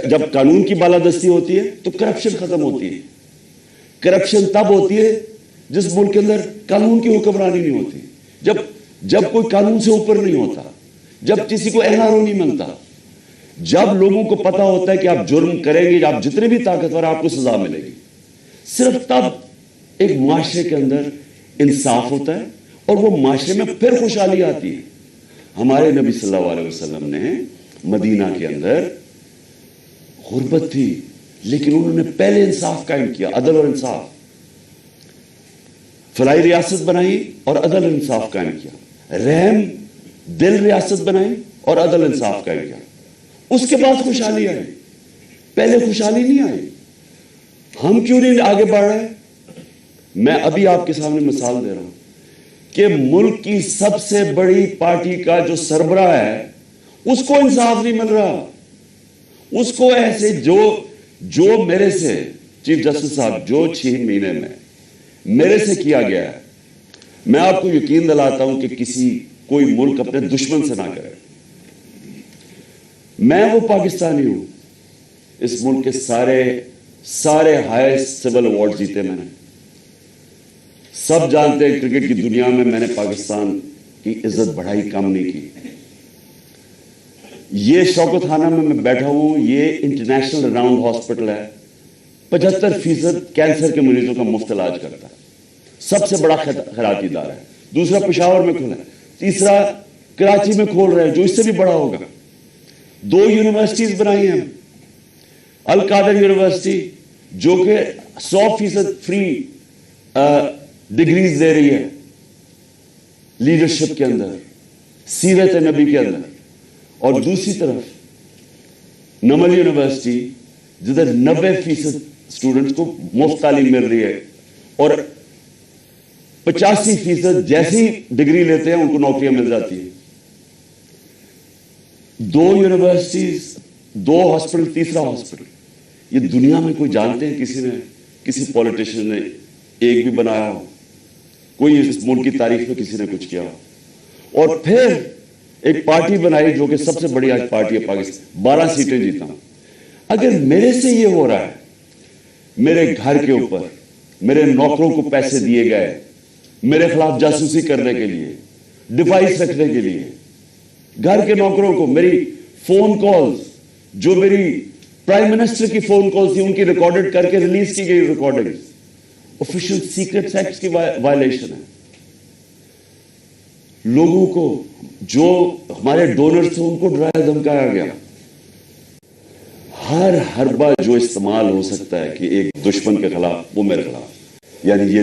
جب قانون کی بالادستی ہوتی ہے تو کرپشن ختم ہوتی ہے. کرپشن تب ہوتی ہے جس ملک کے اندر قانون کی حکمرانی نہیں ہوتی, جب کوئی قانون سے اوپر نہیں ہوتا, جب کسی کو NRO نہیں ملتا, جب لوگوں کو پتا ہوتا ہے کہ آپ جرم کریں گے, آپ جتنے بھی طاقتور آپ کو سزا ملے گی. صرف تب ایک معاشرے کے اندر انصاف ہوتا ہے اور وہ معاشرے میں پھر خوشحالی آتی ہے. ہمارے نبی صلی اللہ علیہ وسلم نے مدینہ کے اندر غربت تھی لیکن انہوں نے پہلے انصاف قائم کیا, عدل اور انصاف. فلاحی ریاست بنائی اور عدل انصاف قائم کیا. رحم دل ریاست بنائی اور عدل انصاف قائم کیا. اس کے بعد خوشحالی آئی, پہلے خوشحالی نہیں آئی. ہم کیوں نہیں آگے بڑھ رہے؟ میں ابھی آپ کے سامنے مثال دے رہا ہوں کہ ملک کی سب سے بڑی پارٹی کا جو سربراہ ہے اس کو انصاف نہیں مل رہا. اس کو ایسے جو میرے سے چیف جسٹس صاحب جو 6 مہینے میں میرے سے کیا گیا ہے, میں آپ کو یقین دلاتا ہوں کہ کوئی ملک اپنے دشمن سے نہ کرے. میں وہ پاکستانی ہوں, اس ملک کے سارے ہائیسٹ سول ایوارڈ جیتے میں نے. سب جانتے ہیں کرکٹ کی دنیا میں نے پاکستان کی عزت بڑھائی, کم نہیں کی. یہ شوکت خانہ میں بیٹھا ہوں, یہ انٹرنیشنل راؤنڈ ہاسپٹل ہے, 75% کینسر کے مریضوں کا مفت علاج کرتا ہے, سب سے بڑا خیراتی ادارہ ہے. دوسرا پشاور میں کھلا ہے, تیسرا کراچی میں کھول رہے ہیں جو اس سے بھی بڑا ہوگا. 2 یونیورسٹیز بنائی ہیں, القادر یونیورسٹی جو کہ 100% فری ڈگریز دے رہی ہے لیڈرشپ کے اندر, سیرت نبی کے اندر, اور دوسری طرف نمل یونیورسٹی جدھر 90% اسٹوڈنٹس کو مفت تعلیم مل رہی ہے اور 85% جیسی ڈگری لیتے ہیں ان کو نوکریاں مل جاتی ہیں. 2 یونیورسٹیز, 2 ہاسپٹل, تیسرا ہاسپٹل. یہ دنیا میں کوئی جانتے ہیں کسی پولیٹیشین نے ایک بھی بنایا ہو؟ کوئی اس ملک کی تاریخ میں کسی نے کچھ کیا ہو؟ اور پھر ایک پارٹی بنائی جو کہ سب سے بڑی آج پارٹی ہے پاکستان, 12 سیٹیں جیتا ہوں. اگر میرے سے یہ ہو رہا ہے, میرے گھر کے اوپر میرے نوکروں کو پیسے دیے گئے میرے خلاف جاسوسی کرنے کے لیے, ڈیوائس رکھنے کے لیے, گھر کے نوکروں کو میری فون کالز جو میری پرائم منسٹر کی فون کالز تھی ان کی ریکارڈڈ کر کے ریلیز کی گئی ریکارڈنگ آفیشل سیکرٹس ایکٹ کی وائلیشن ہے. لوگوں کو جو ہمارے ڈونرز تھے ان کو ڈرایا دھمکایا گیا. ہر حربہ جو استعمال ہو سکتا ہے کہ ایک دشمن کے خلاف وہ میرے خلاف, یعنی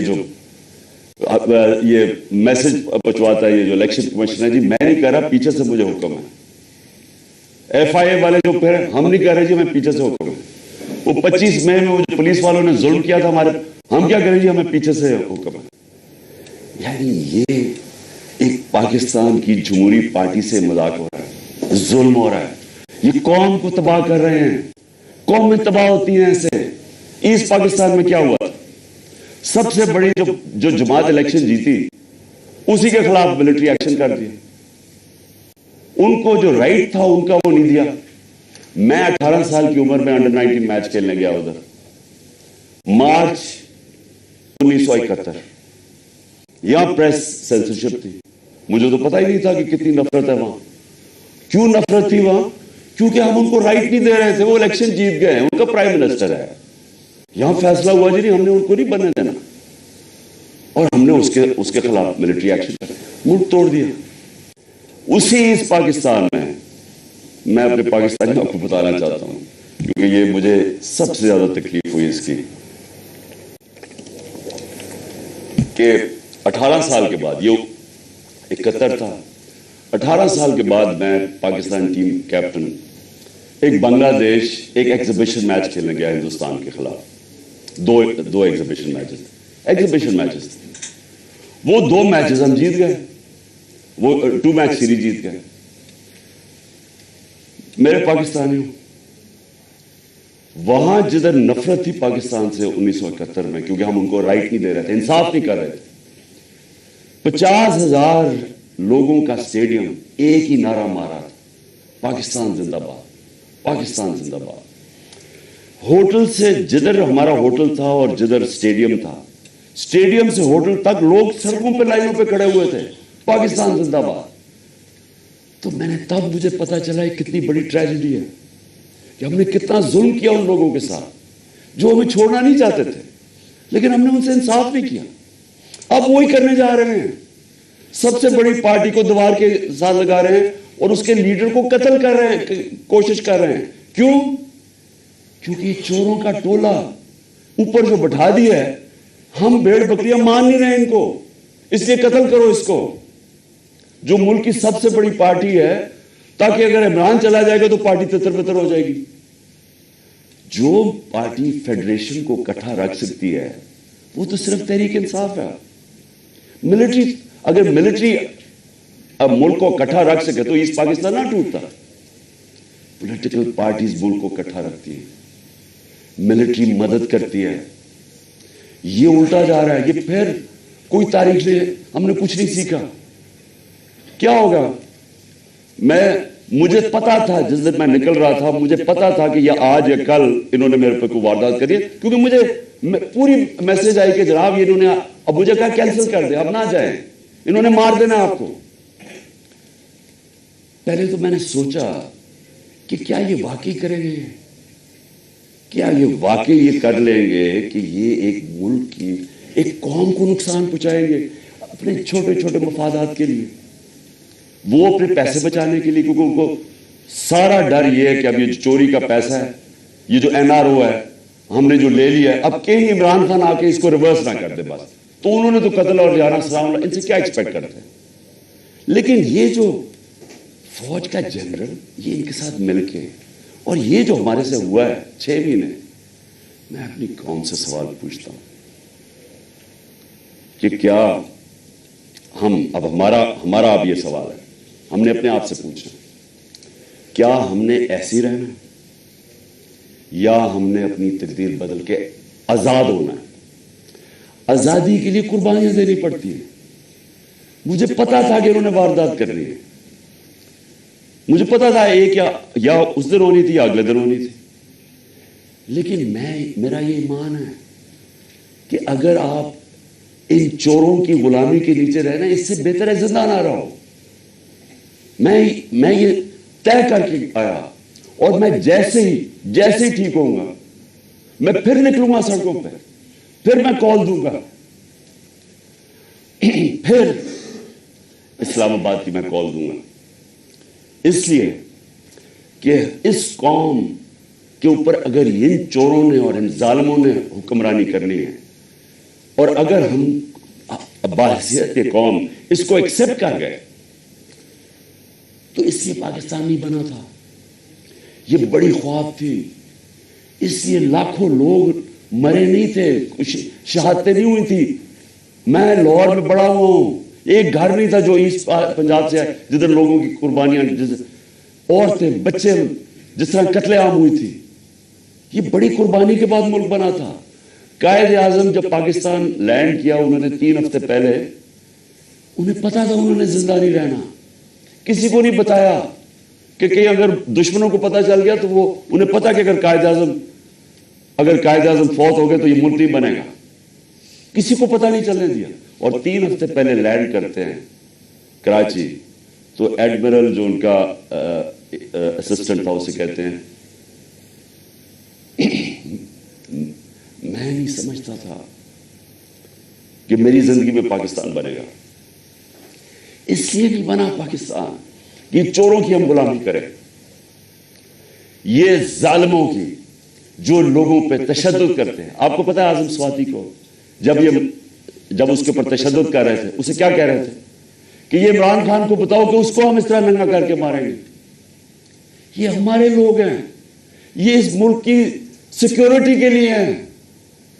یہ میسج پہنچواتا ہے یہ جو الیکشن کمیشن ہے, جی میں نہیں کہہ رہا, پیچھے سے مجھے حکم ہے. FIA والے جو پھر ہم نہیں کہہ رہے جی ہمیں پیچھے سے حکم ہے. وہ 25 مئی میں وہ جو پولیس والوں نے ظلم کیا تھا ہمارے, ہم کیا کریں جی ہمیں پیچھے سے حکم ہے. یعنی یہ ایک پاکستان کی جمہوری پارٹی سے مذاق ہو رہا ہے, ظلم ہو رہا ہے. یہ قوم کو تباہ کر رہے ہیں, قومیں تباہ ہوتی ہیں ایسے. ایسٹ پاکستان میں کیا ہوا, سب سے بڑی جو جماعت الیکشن جیتی اسی کے خلاف ملٹری ایکشن کر دیا. ان کو جو رائٹ تھا ان کا وہ نہیں دیا. میں 18 سال کی عمر میں انڈر 19 میچ کھیلنے گیا ادھر, مارچ 1971. یہاں پریس سینسرشپ تھی, مجھے تو پتہ ہی نہیں تھا کہ کتنی نفرت ہے وہاں. کیوں نفرت تھی وہاں؟ کیونکہ ہم ان کو رائٹ نہیں دے رہے تھے. وہ الیکشن جیت گئے ہیں, ان کا پرائم منسٹر ہے. یہاں فیصلہ ہوا جی نہیں, ہم نے ان کو نہیں بننے دینا, اور ہم نے اس کے خلاف ملٹری ایکشن کر ملک توڑ دیا. اسی اس پاکستان میں اپنے پاکستانیوں کو بتانا چاہتا ہوں, کیونکہ یہ مجھے سب سے زیادہ تکلیف ہوئی اس کی, کہ 18 سال کے بعد, یہ 71 تھا, 18 سال کے بعد میں پاکستان ٹیم کیپٹن ایک بنگلہ دیش ایک ایگزیبیشن میچ کھیلنے گیا ہندوستان کے خلاف. دو ایگزیبیشن میچز وہ 2 میچز ہم جیت گئے, وہ 2 میچ سیریز جیت گئے. میرے پاکستانیوں, وہاں جدھر نفرت تھی پاکستان سے 1971 میں, کیونکہ ہم ان کو رائٹ نہیں دے رہے تھے, انصاف نہیں کر رہے تھے, 50,000 لوگوں کا اسٹیڈیم ایک ہی نعرہ مارا, پاکستان زندہ باد, پاکستان زندہ باد. ہوٹل سے جدھر ہمارا ہوٹل تھا اور جدھر اسٹیڈیم تھا, اسٹیڈیم سے ہوٹل تک لوگ سڑکوں پہ لائنوں پہ کھڑے ہوئے تھے, پاکستان زندہ باد. تو میں نے تب مجھے پتا چلا یہ کتنی بڑی ٹریجڈی ہے, کہ ہم نے کتنا ظلم کیا ان لوگوں کے ساتھ جو ہمیں چھوڑنا نہیں چاہتے تھے, لیکن ہم نے ان سے انصاف نہیں کیا. اب وہی کرنے جا رہے ہیں, سب سے بڑی پارٹی کو دیوار کے ساتھ لگا رہے ہیں اور اس کے لیڈر کو قتل کر رہے ہیں, کوشش کر رہے ہیں. کیوں؟ کیونکہ یہ چوروں کا ٹولہ اوپر جو بٹھا دیا ہے, ہم بھیڑ بکریاں مان نہیں رہے ان کو, اس لیے قتل کرو اس کو, جو ملک کی سب سے بڑی پارٹی ہے, تاکہ اگر عمران چلا جائے گا تو پارٹی تتر بتر ہو جائے گی. جو پارٹی فیڈریشن کو اکٹھا رکھ سکتی ہے وہ تو صرف تحریک انصاف ہے. ملٹری, اگر ملٹری اب ملک کو اکٹھا رکھ سکے تو ایسٹ پاکستان نہ ٹوٹتا. پولیٹیکل پارٹیز ملک کو اکٹھا رکھتی ہیں, ملٹری مدد کرتی ہے. یہ الٹا جا رہا ہے. یہ پھر کوئی تاریخ سے ہم نے کچھ نہیں سیکھا. کیا ہوگا؟ مجھے پتا تھا جس دن میں نکل رہا تھا, مجھے پتا تھا کہ یہ آج یا کل انہوں نے میرے پہ کوئی واردات کری ہے, کیونکہ مجھے پوری میسج آئی کہ جناب یہ انہوں نے اب مجھے کہا کینسل کر دیں, اب نہ جائیں, انہوں نے مار دینا آپ کو. پہلے تو میں نے سوچا کہ کیا یہ واقعی کریں گے, کیا یہ واقعی یہ کر لیں گے کہ یہ ایک ملک کی ایک قوم کو نقصان پہنچائیں گے اپنے چھوٹے چھوٹے مفادات کے لیے, وہ اپنے پیسے بچانے کے لیے, کیونکہ ان کو سارا ڈر یہ ہے کہ اب یہ چوری کا پیسہ ہے, یہ جو NRO ہے ہم نے جو لے لیا ہے, اب کہیں عمران خان آ کے اس کو ریورس نہ کر دے بس, تو انہوں نے تو قتل اور جانا سلام اللہ, ان سے کیا ایکسپیکٹ کرتے ہیں. لیکن یہ جو فوج کا جنرل, یہ ان کے ساتھ مل کے, اور یہ جو ہمارے سے ہوا ہے 6 مہینے, میں اپنی قوم سے سوال پوچھتا ہوں کہ کیا ہم, اب ہمارا اب یہ سوال ہے, ہم نے اپنے آپ سے پوچھا, کیا ہم نے ایسی رہنا ہے یا ہم نے اپنی تقدیر بدل کے آزاد ہونا ہے؟ آزادی کے لیے قربانیاں دینی پڑتی ہیں. مجھے پتا تھا کہ انہوں نے واردات کرنی ہے, مجھے پتا تھا ایک یا اس دن ہونی تھی یا اگلے دن ہونی تھی, لیکن میرا یہ ایمان ہے کہ اگر آپ ان چوروں کی غلامی کے نیچے رہنا, اس سے بہتر ہے زندہ نہ رہو. میں یہ طے کر کے آیا, اور میں جیسے ہی ٹھیک ہوں گا میں پھر نکلوں گا سڑکوں پہ, پھر میں کال دوں گا, پھر اسلام آباد کی میں کال دوں گا, اس لیے کہ اس قوم کے اوپر اگر ان چوروں نے اور ان ظالموں نے حکمرانی کرنی ہے, اور اگر ہم بحیثیت قوم اس کو ایکسپٹ کر گئے, تو اس لیے پاکستان نہیں بنا تھا, یہ بڑی خواب تھی, اس لیے لاکھوں لوگ مرے نہیں تھے, شہادتیں نہیں ہوئی تھی. میں لاہور میں بڑا ہوا ہوں, ایک گھر نہیں تھا جو ایسٹ پنجاب سے ہے جدھر لوگوں کی قربانیاں, عورتیں بچے جس طرح قتل عام ہوئی تھی. یہ بڑی قربانی کے بعد ملک بنا تھا. قائد اعظم جب پاکستان لینڈ کیا, انہوں نے 3 ہفتے پہلے, انہیں پتا تھا انہوں نے زندہ نہیں رہنا, کسی کو نہیں بتایا کہ کہیں اگر دشمنوں کو پتا چل گیا تو وہ انہیں پتا کہ اگر قائد اعظم فوت ہو گئے تو یہ ملک نہیں بنے گا, کسی کو پتا نہیں چلنے دیا. اور 3 ہفتے پہلے لینڈ کرتے ہیں کراچی, تو ایڈمرل جو ان کا اسسٹنٹ تھا, اسے کہتے ہیں میں نہیں سمجھتا تھا کہ میری زندگی میں پاکستان بنے گا. اس لیے نہیں بنا پاکستان کہ چوروں کی ہم غلامی کریں, یہ ظالموں کی جو لوگوں پہ تشدد کرتے ہیں. آپ کو پتا ہے اعظم سواتی کو جب اس کے اوپر تشدد کر رہے تھے, اسے کیا کہہ رہے تھے کہ یہ عمران خان کو بتاؤ کہ اس کو ہم اس طرح ننگا کر کے ماریں گے. یہ ہمارے لوگ ہیں, یہ اس ملک کی سیکیورٹی کے لیے ہیں,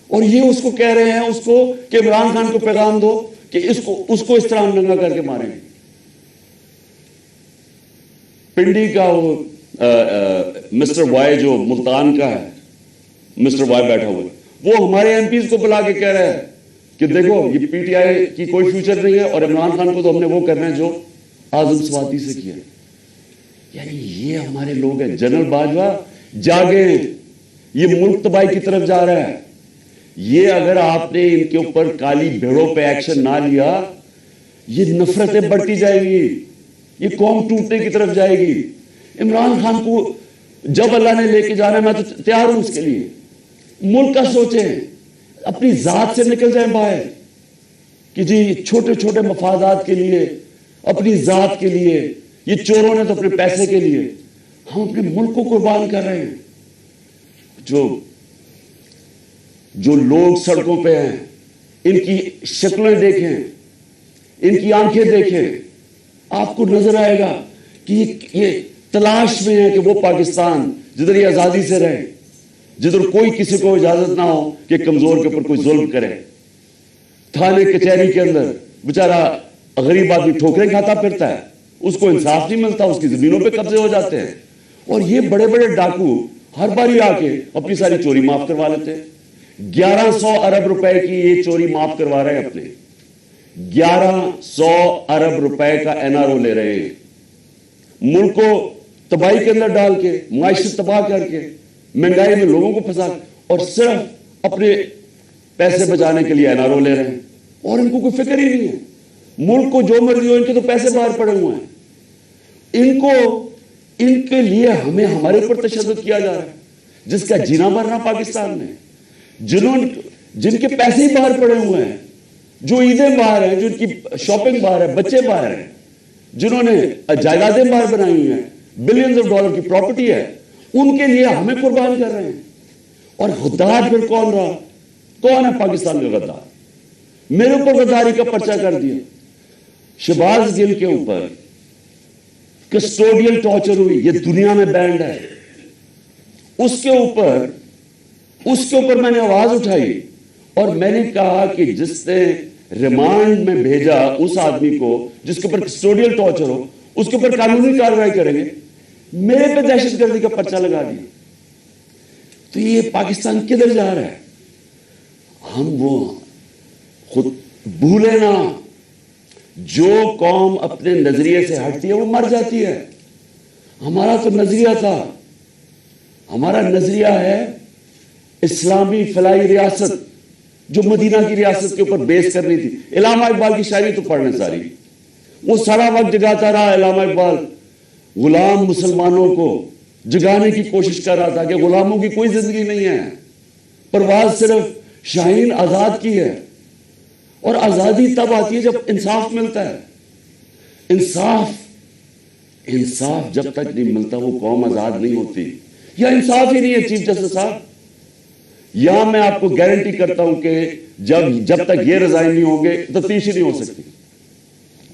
اور یہ اس کو کہہ رہے ہیں اس کو کہ عمران خان کو پیغام دو کہ اس کو اس طرح ہم ننگا کر کے ماریں گے. پنڈی کا وہ مسٹر وائی جو ملتان کا ہے, مسٹر وائی بیٹھا ہوا, وہ ہمارے ایم پیز کو بلا کے کہہ رہا ہے کہ دیکھو یہ پی ٹی آئی کی کوئی فیوچر نہیں ہے, اور عمران خان کو تو ہم نے وہ کرنا ہے جو اعظم سواتی سے کیا. یعنی یہ ہمارے لوگ ہیں. جنرل باجوہ جاگیں, یہ ملک تباہی کی طرف جا رہا ہے. یہ اگر آپ نے ان کے اوپر کالی بھیڑوں پہ ایکشن نہ لیا, یہ نفرتیں بڑھتی جائیں گی, یہ قوم ٹوٹنے کی طرف جائے گی. عمران خان کو جب اللہ نے لے کے جانا ہے میں تو تیار ہوں اس کے لیے. ملک کا سوچیں, اپنی ذات سے نکل جائیں باہر کہ جی چھوٹے چھوٹے مفادات کے لیے, اپنی ذات کے لیے, یہ چوروں نے تو اپنے پیسے کے لیے, ہم اپنے ملک کو قربان کر رہے ہیں. جو لوگ سڑکوں پہ ہیں ان کی شکلیں دیکھیں, ان کی آنکھیں دیکھیں, آپ کو نظر آئے گا کہ یہ تلاش میں ہے کہ وہ پاکستان جدھر یہ آزادی سے رہے, جدھر کوئی کسی کو اجازت نہ ہو کہ کمزور کے اوپر کوئی ظلم کرے. تھانے کچہری کے اندر بیچارہ غریب آدمی ٹھوکریں کھاتا پھرتا ہے, اس کو انصاف نہیں ملتا, اس کی زمینوں پہ قبضے ہو جاتے ہیں, اور یہ بڑے بڑے ڈاکو ہر باری آ کے اپنی ساری چوری معاف کروا لیتے ہیں. 1100 ارب روپے کی یہ چوری معاف کروا رہے ہیں اپنے, 1100 ارب روپے کا این آر او لے رہے ہیں, ملک کو تباہی کے اندر ڈال کے, معیشت تباہ کر کے, مہنگائی میں لوگوں کو پھنسا, اور صرف اپنے پیسے بچانے کے لیے این آر او لے رہے ہیں, اور ان کو کوئی فکر ہی نہیں ہے. ملک کو جو مرضی ہو, ان کے تو پیسے باہر پڑے ہوئے ہیں, ان کے لیے ہمیں ہمارے اوپر تشدد کیا جا رہا ہے, جس کا جینا مرنا پاکستان میں, جن کے پیسے ہی باہر پڑے ہوئے ہیں, جو عیدیں باہر ہیں, جو ان کی شاپنگ باہر ہے, بچے باہر ہیں, جنہوں نے جائیدادیں باہر بنائی ہوئی ہیں, بلینز آف ڈالر کی پراپرٹی ہے, ان کے لیے ہمیں قربان کر رہے ہیں. اور غدار پھر کون رہا؟ کون ہے پاکستان کا غدار؟ میرے اوپر غداری کا پرچہ کر دیا. شہباز گل کے اوپر کسٹوڈیل ٹارچر ہوئی, یہ دنیا میں بینڈ ہے. اس کے اوپر میں نے آواز اٹھائی, اور میں نے کہا کہ جس نے ریمانڈ میں بھیجا اس آدمی کو جس کے اوپر کسٹوڈیل ٹارچر ہو, اس کے اوپر قانونی کارروائی کریں گے. میرے پہ دہشت گردی کا پرچہ لگا دیا. تو یہ پاکستان کدھر جا رہا ہے؟ ہم وہ خود بھولے نا, جو قوم اپنے نظریے سے ہٹتی ہے وہ مر جاتی ہے. ہمارا تو نظریہ تھا, ہمارا نظریہ ہے اسلامی فلاحی ریاست, جو مدینہ کی ریاست کے اوپر بیس کرنی تھی. علامہ اقبال کی شاعری تو پڑھنے ساری, وہ سارا وقت جگاتا رہا علامہ اقبال, غلام مسلمانوں کو جگانے کی کوشش کر رہا تھا کہ غلاموں کی کوئی زندگی نہیں ہے, پرواز صرف شاہین آزاد کی ہے. اور آزادی تب آتی ہے جب انصاف ملتا ہے. انصاف جب تک نہیں ملتا وہ قوم آزاد نہیں ہوتی. یا انصاف ہی نہیں ہے چیف جسٹس صاحب, یا میں آپ کو گارنٹی کرتا ہوں کہ جب تک یہ ریزائن نہیں ہوں گے تفتیش ہی نہیں ہو سکتی.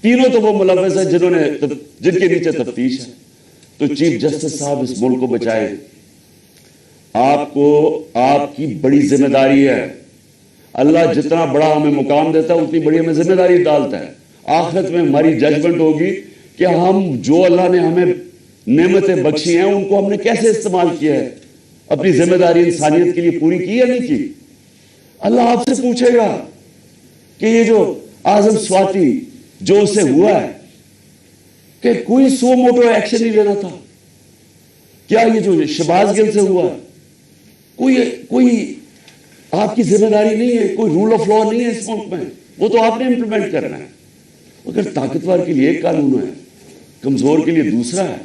تینوں تو وہ ملوث ہیں جن کے نیچے تفتیش ہے. تو چیف جسٹس صاحب اس ملک کو بچائیں. آپ کی بڑی ذمہ داری ہے. اللہ جتنا بڑا ہمیں مقام دیتا ہے اتنی بڑی ہمیں ذمہ داری ڈالتا ہے. آخرت میں ہماری ججمنٹ ہوگی کہ ہم جو اللہ نے ہمیں نعمتیں بخشی ہیں ان کو ہم نے کیسے استعمال کیا ہے, اپنی ذمہ داری انسانیت کے لیے پوری کی یا نہیں کی. اللہ آپ سے پوچھے گا کہ یہ جو اعظم سواتی جو اسے ہوا ہے کہ کوئی سو موٹو ایکشن نہیں لینا تھا. کیا یہ جو شہباز گل سے ہوا ہے کوئی آپ کی ذمہ داری نہیں ہے, کوئی رول آف لا نہیں ہے اس ملک میں, وہ تو آپ نے امپلیمنٹ کرنا ہے. اگر طاقتور کے لیے ایک قانون ہے, کمزور کے لیے دوسرا ہے,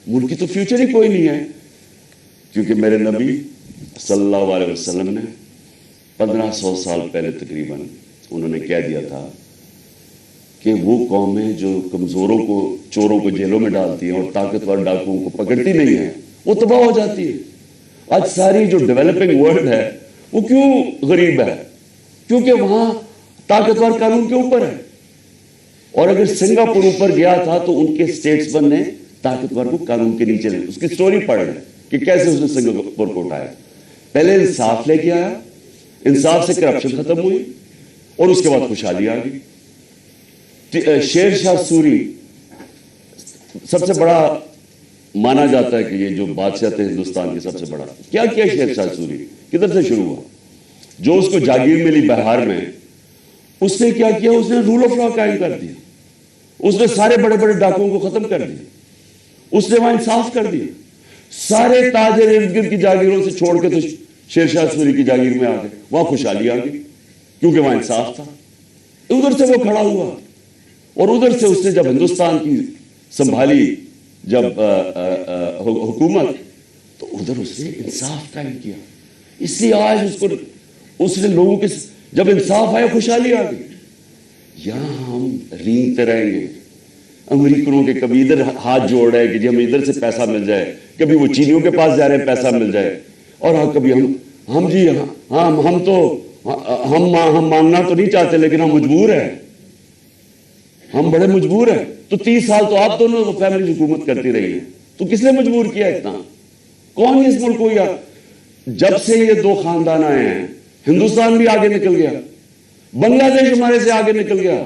ملک کی تو فیوچر ہی کوئی نہیں ہے. کیونکہ میرے نبی صلی اللہ علیہ وسلم نے 1500 سال پہلے تقریباً انہوں نے کہہ دیا تھا کہ وہ قومیں جو کمزوروں کو، چوروں کو جیلوں میں ڈالتی ہیں اور طاقتور ڈاکوؤں کو پکڑتی نہیں ہیں، وہ تباہ ہو جاتی ہے. آج ساری جو ڈیولپنگ ورلڈ ہے وہ کیوں غریب ہے؟ کیونکہ وہاں طاقتور قانون کے اوپر ہے. اور اگر سنگاپور اوپر گیا تھا تو ان کے اسٹیٹسمین نے طاقتور کو قانون کے نیچے لے. اس کی سٹوری پڑھ رہے کہ کیسے اس نے سنگاپور کو اٹھایا. پہلے انصاف لے کے آیا، انصاف سے کرپشن ختم ہوئی اور اس کے بعد خوشحالی آ گئی. شیر شاہ سوری سب سے بڑا مانا جاتا ہے کہ یہ جو بادشاہ تھے ہندوستان کے سب سے بڑا. کیا کیا شیر شاہ سوری؟ کدھر سے شروع ہوا؟ جو اس کو جاگیر ملی بہار میں، اس نے کیا کیا؟ اس نے رول آف لا قائم کر دیا. اس نے سارے بڑے بڑے ڈاکوؤں کو ختم کر دیا. اس نے وہاں انصاف کر دیا. سارے تاجر ارد گرد کی جاگیروں سے چھوڑ کے تو شیر شاہ سوری کی جاگیر میں آ گئے. وہاں خوشحالی آ گئی کیونکہ وہاں انصاف تھا. ادھر سے وہ کھڑا ہوا اور ادھر سے اس نے جب ہندوستان کی سنبھالی جب حکومت، تو ادھر اس نے انصاف قائم کیا. اس لیے آج اس نے لوگوں کے جب انصاف آیا خوشحالی آ گئی. یہاں ہم رینگتے رہیں گے امریکنوں کے، کبھی ادھر ہاتھ جوڑ رہے ہیں کہ جی ہمیں ادھر سے پیسہ مل جائے، کبھی وہ چینیوں کے پاس جا رہے ہیں پیسہ مل جائے، اور ہاں کبھی ہم جی ہاں ہم مانگنا تو نہیں چاہتے لیکن ہم مجبور ہیں، ہم بڑے مجبور ہیں. تو 30 سال تو آپ دونوں فیملی حکومت کرتی رہی ہیں، تو کس نے مجبور کیا اتنا؟ کون اس ملک کو؟ جب سے یہ دو خاندان آئے ہیں ہندوستان بھی آگے نکل گیا، بنگلہ دیش ہمارے سے آگے نکل گیا.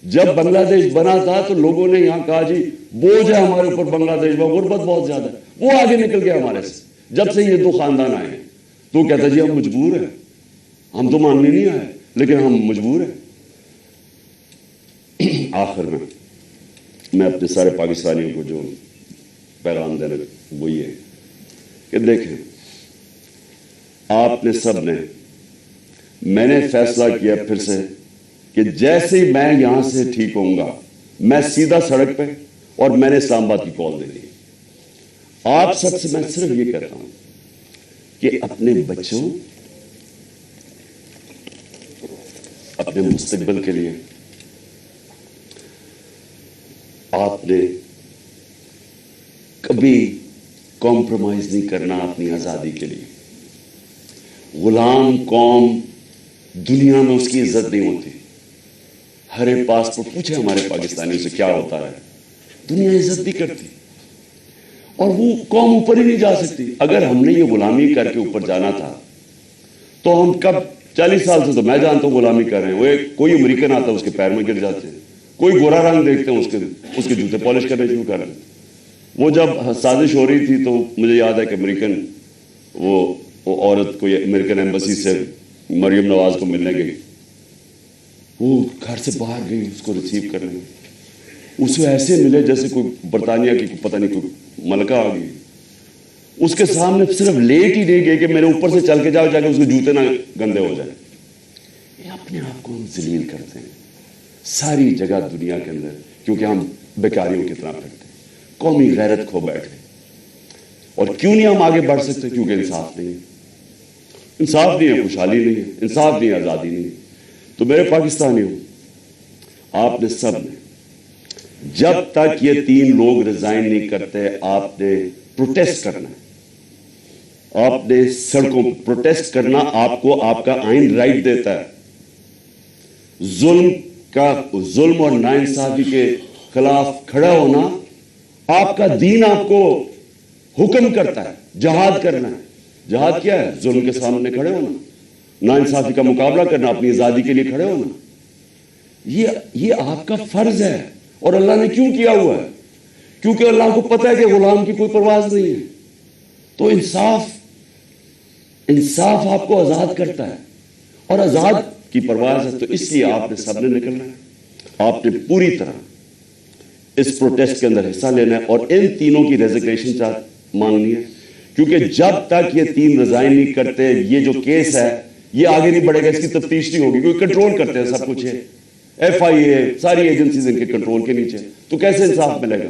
جب بنگلہ دیش بنا تھا تو لوگوں نے یہاں کہا جی بوجھ ہے ہمارے اوپر بنگلہ دیش میں، غربت بہت زیادہ ہے. وہ آگے نکل گیا ہمارے سے. جب سے یہ دو خاندان آئے ہیں تو کہتا جی ہم مجبور ہیں، ہم تو ماننے نہیں آئے لیکن ہم مجبور ہیں. آخر میں اپنے سارے پاکستانیوں کو جو پیغام دینا وہ یہ ہے کہ دیکھیں، آپ نے سب نے، میں نے فیصلہ کیا پھر سے کہ جیسے ہی میں یہاں سے ٹھیک ہوں گا میں سیدھا سڑک پہ، اور میں نے اسلام آباد کی کال دے دی. آپ سب سے میں صرف یہ کہتا ہوں کہ اپنے بچوں، اپنے مستقبل کے لیے آپ نے کبھی کمپرومائز نہیں کرنا اپنی آزادی کے لیے. غلام قوم دنیا میں اس کی عزت نہیں ہوتی. ہر ایک پاسپورٹ پوچھے ہمارے پاکستانیوں سے کیا ہوتا ہے، دنیا عزت نہیں کرتی اور وہ قوم اوپر ہی نہیں جا سکتی. اگر ہم نے یہ غلامی کر کے اوپر جانا تھا تو ہم کب 40 سال سے تو میں جانتا ہوں غلامی کر رہے ہیں. وہ کوئی امریکن آتا ہے اس کے پیر میں گر جاتے ہیں، کوئی گورا رنگ دیکھتے ہیں اس کے جوتے پالش کرنے شروع کر رہے ہیں. وہ جب سازش ہو رہی تھی تو مجھے یاد ہے کہ امریکن وہ عورت کوئی امریکن ایمبیسی سے مریم نواز کو ملنے گئی، وہ گھر سے باہر گئی اس کو ریسیو کرنے. اسے ایسے ملے جیسے کوئی برطانیہ کی پتہ نہیں کوئی ملکہ آ گئی. اس کے سامنے صرف لیٹ ہی نہیں گئی کہ میرے اوپر سے چل کے جاؤ جا کے اس کے جوتے نہ گندے ہو جائیں. یہ اپنے آپ کو ہم ذلیل کرتے ہیں ساری جگہ دنیا کے اندر، کیونکہ ہم بیکاریوں کی طرح پھرتے ہیں، قومی غیرت کھو بیٹھے. اور کیوں نہیں ہم آگے بڑھ سکتے؟ کیونکہ انصاف نہیں ہے. انصاف نہیں ہے، خوشحالی نہیں ہے، انصاف نہیں ہے، آزادی نہیں ہے. تو میرے پاکستانیوں، آپ نے سب نے جب تک یہ 3 لوگ ریزائن نہیں کرتے آپ نے پروٹیسٹ کرنا ہے. آپ نے سڑکوں پر پروٹیسٹ کرنا، آپ کو آپ کا آئین رائٹ دیتا ہے. ظلم اور ناانصافی کے خلاف کھڑا ہونا آپ کا دین آپ کو حکم کرتا ہے. جہاد کرنا ہے. جہاد کیا ہے؟ ظلم کے سامنے کھڑے ہونا، ناانصافی کا مقابلہ کرنا، اپنی آزادی کے لیے کھڑے ہونا. یہ آپ کا فرض ہے. اور اللہ نے کیوں کیا ہوا ہے؟ کیونکہ اللہ کو پتہ ہے کہ غلام کی کوئی پرواز نہیں ہے. تو انصاف آپ کو آزاد کرتا ہے اور آزاد کی پرواز ہے. تو اس لیے آپ نے سب نے نکلنا ہے، آپ نے پوری طرح اس پروٹیسٹ کے اندر حصہ لینا ہے اور ان تینوں کی ریزگنیشن مانگنی ہے. کیونکہ جب تک یہ 3 ریزائن نہیں کرتے یہ جو کیس ہے یہ آگے نہیں بڑھے گا، اس کی تفتیش نہیں ہوگی. کیونکہ کنٹرول کرتے ہیں سب کچھ ہے، ایف آئی اے، ساری ایجنسیز ان کے کنٹرول کے نیچے. تو کیسے انصاف ملے گا؟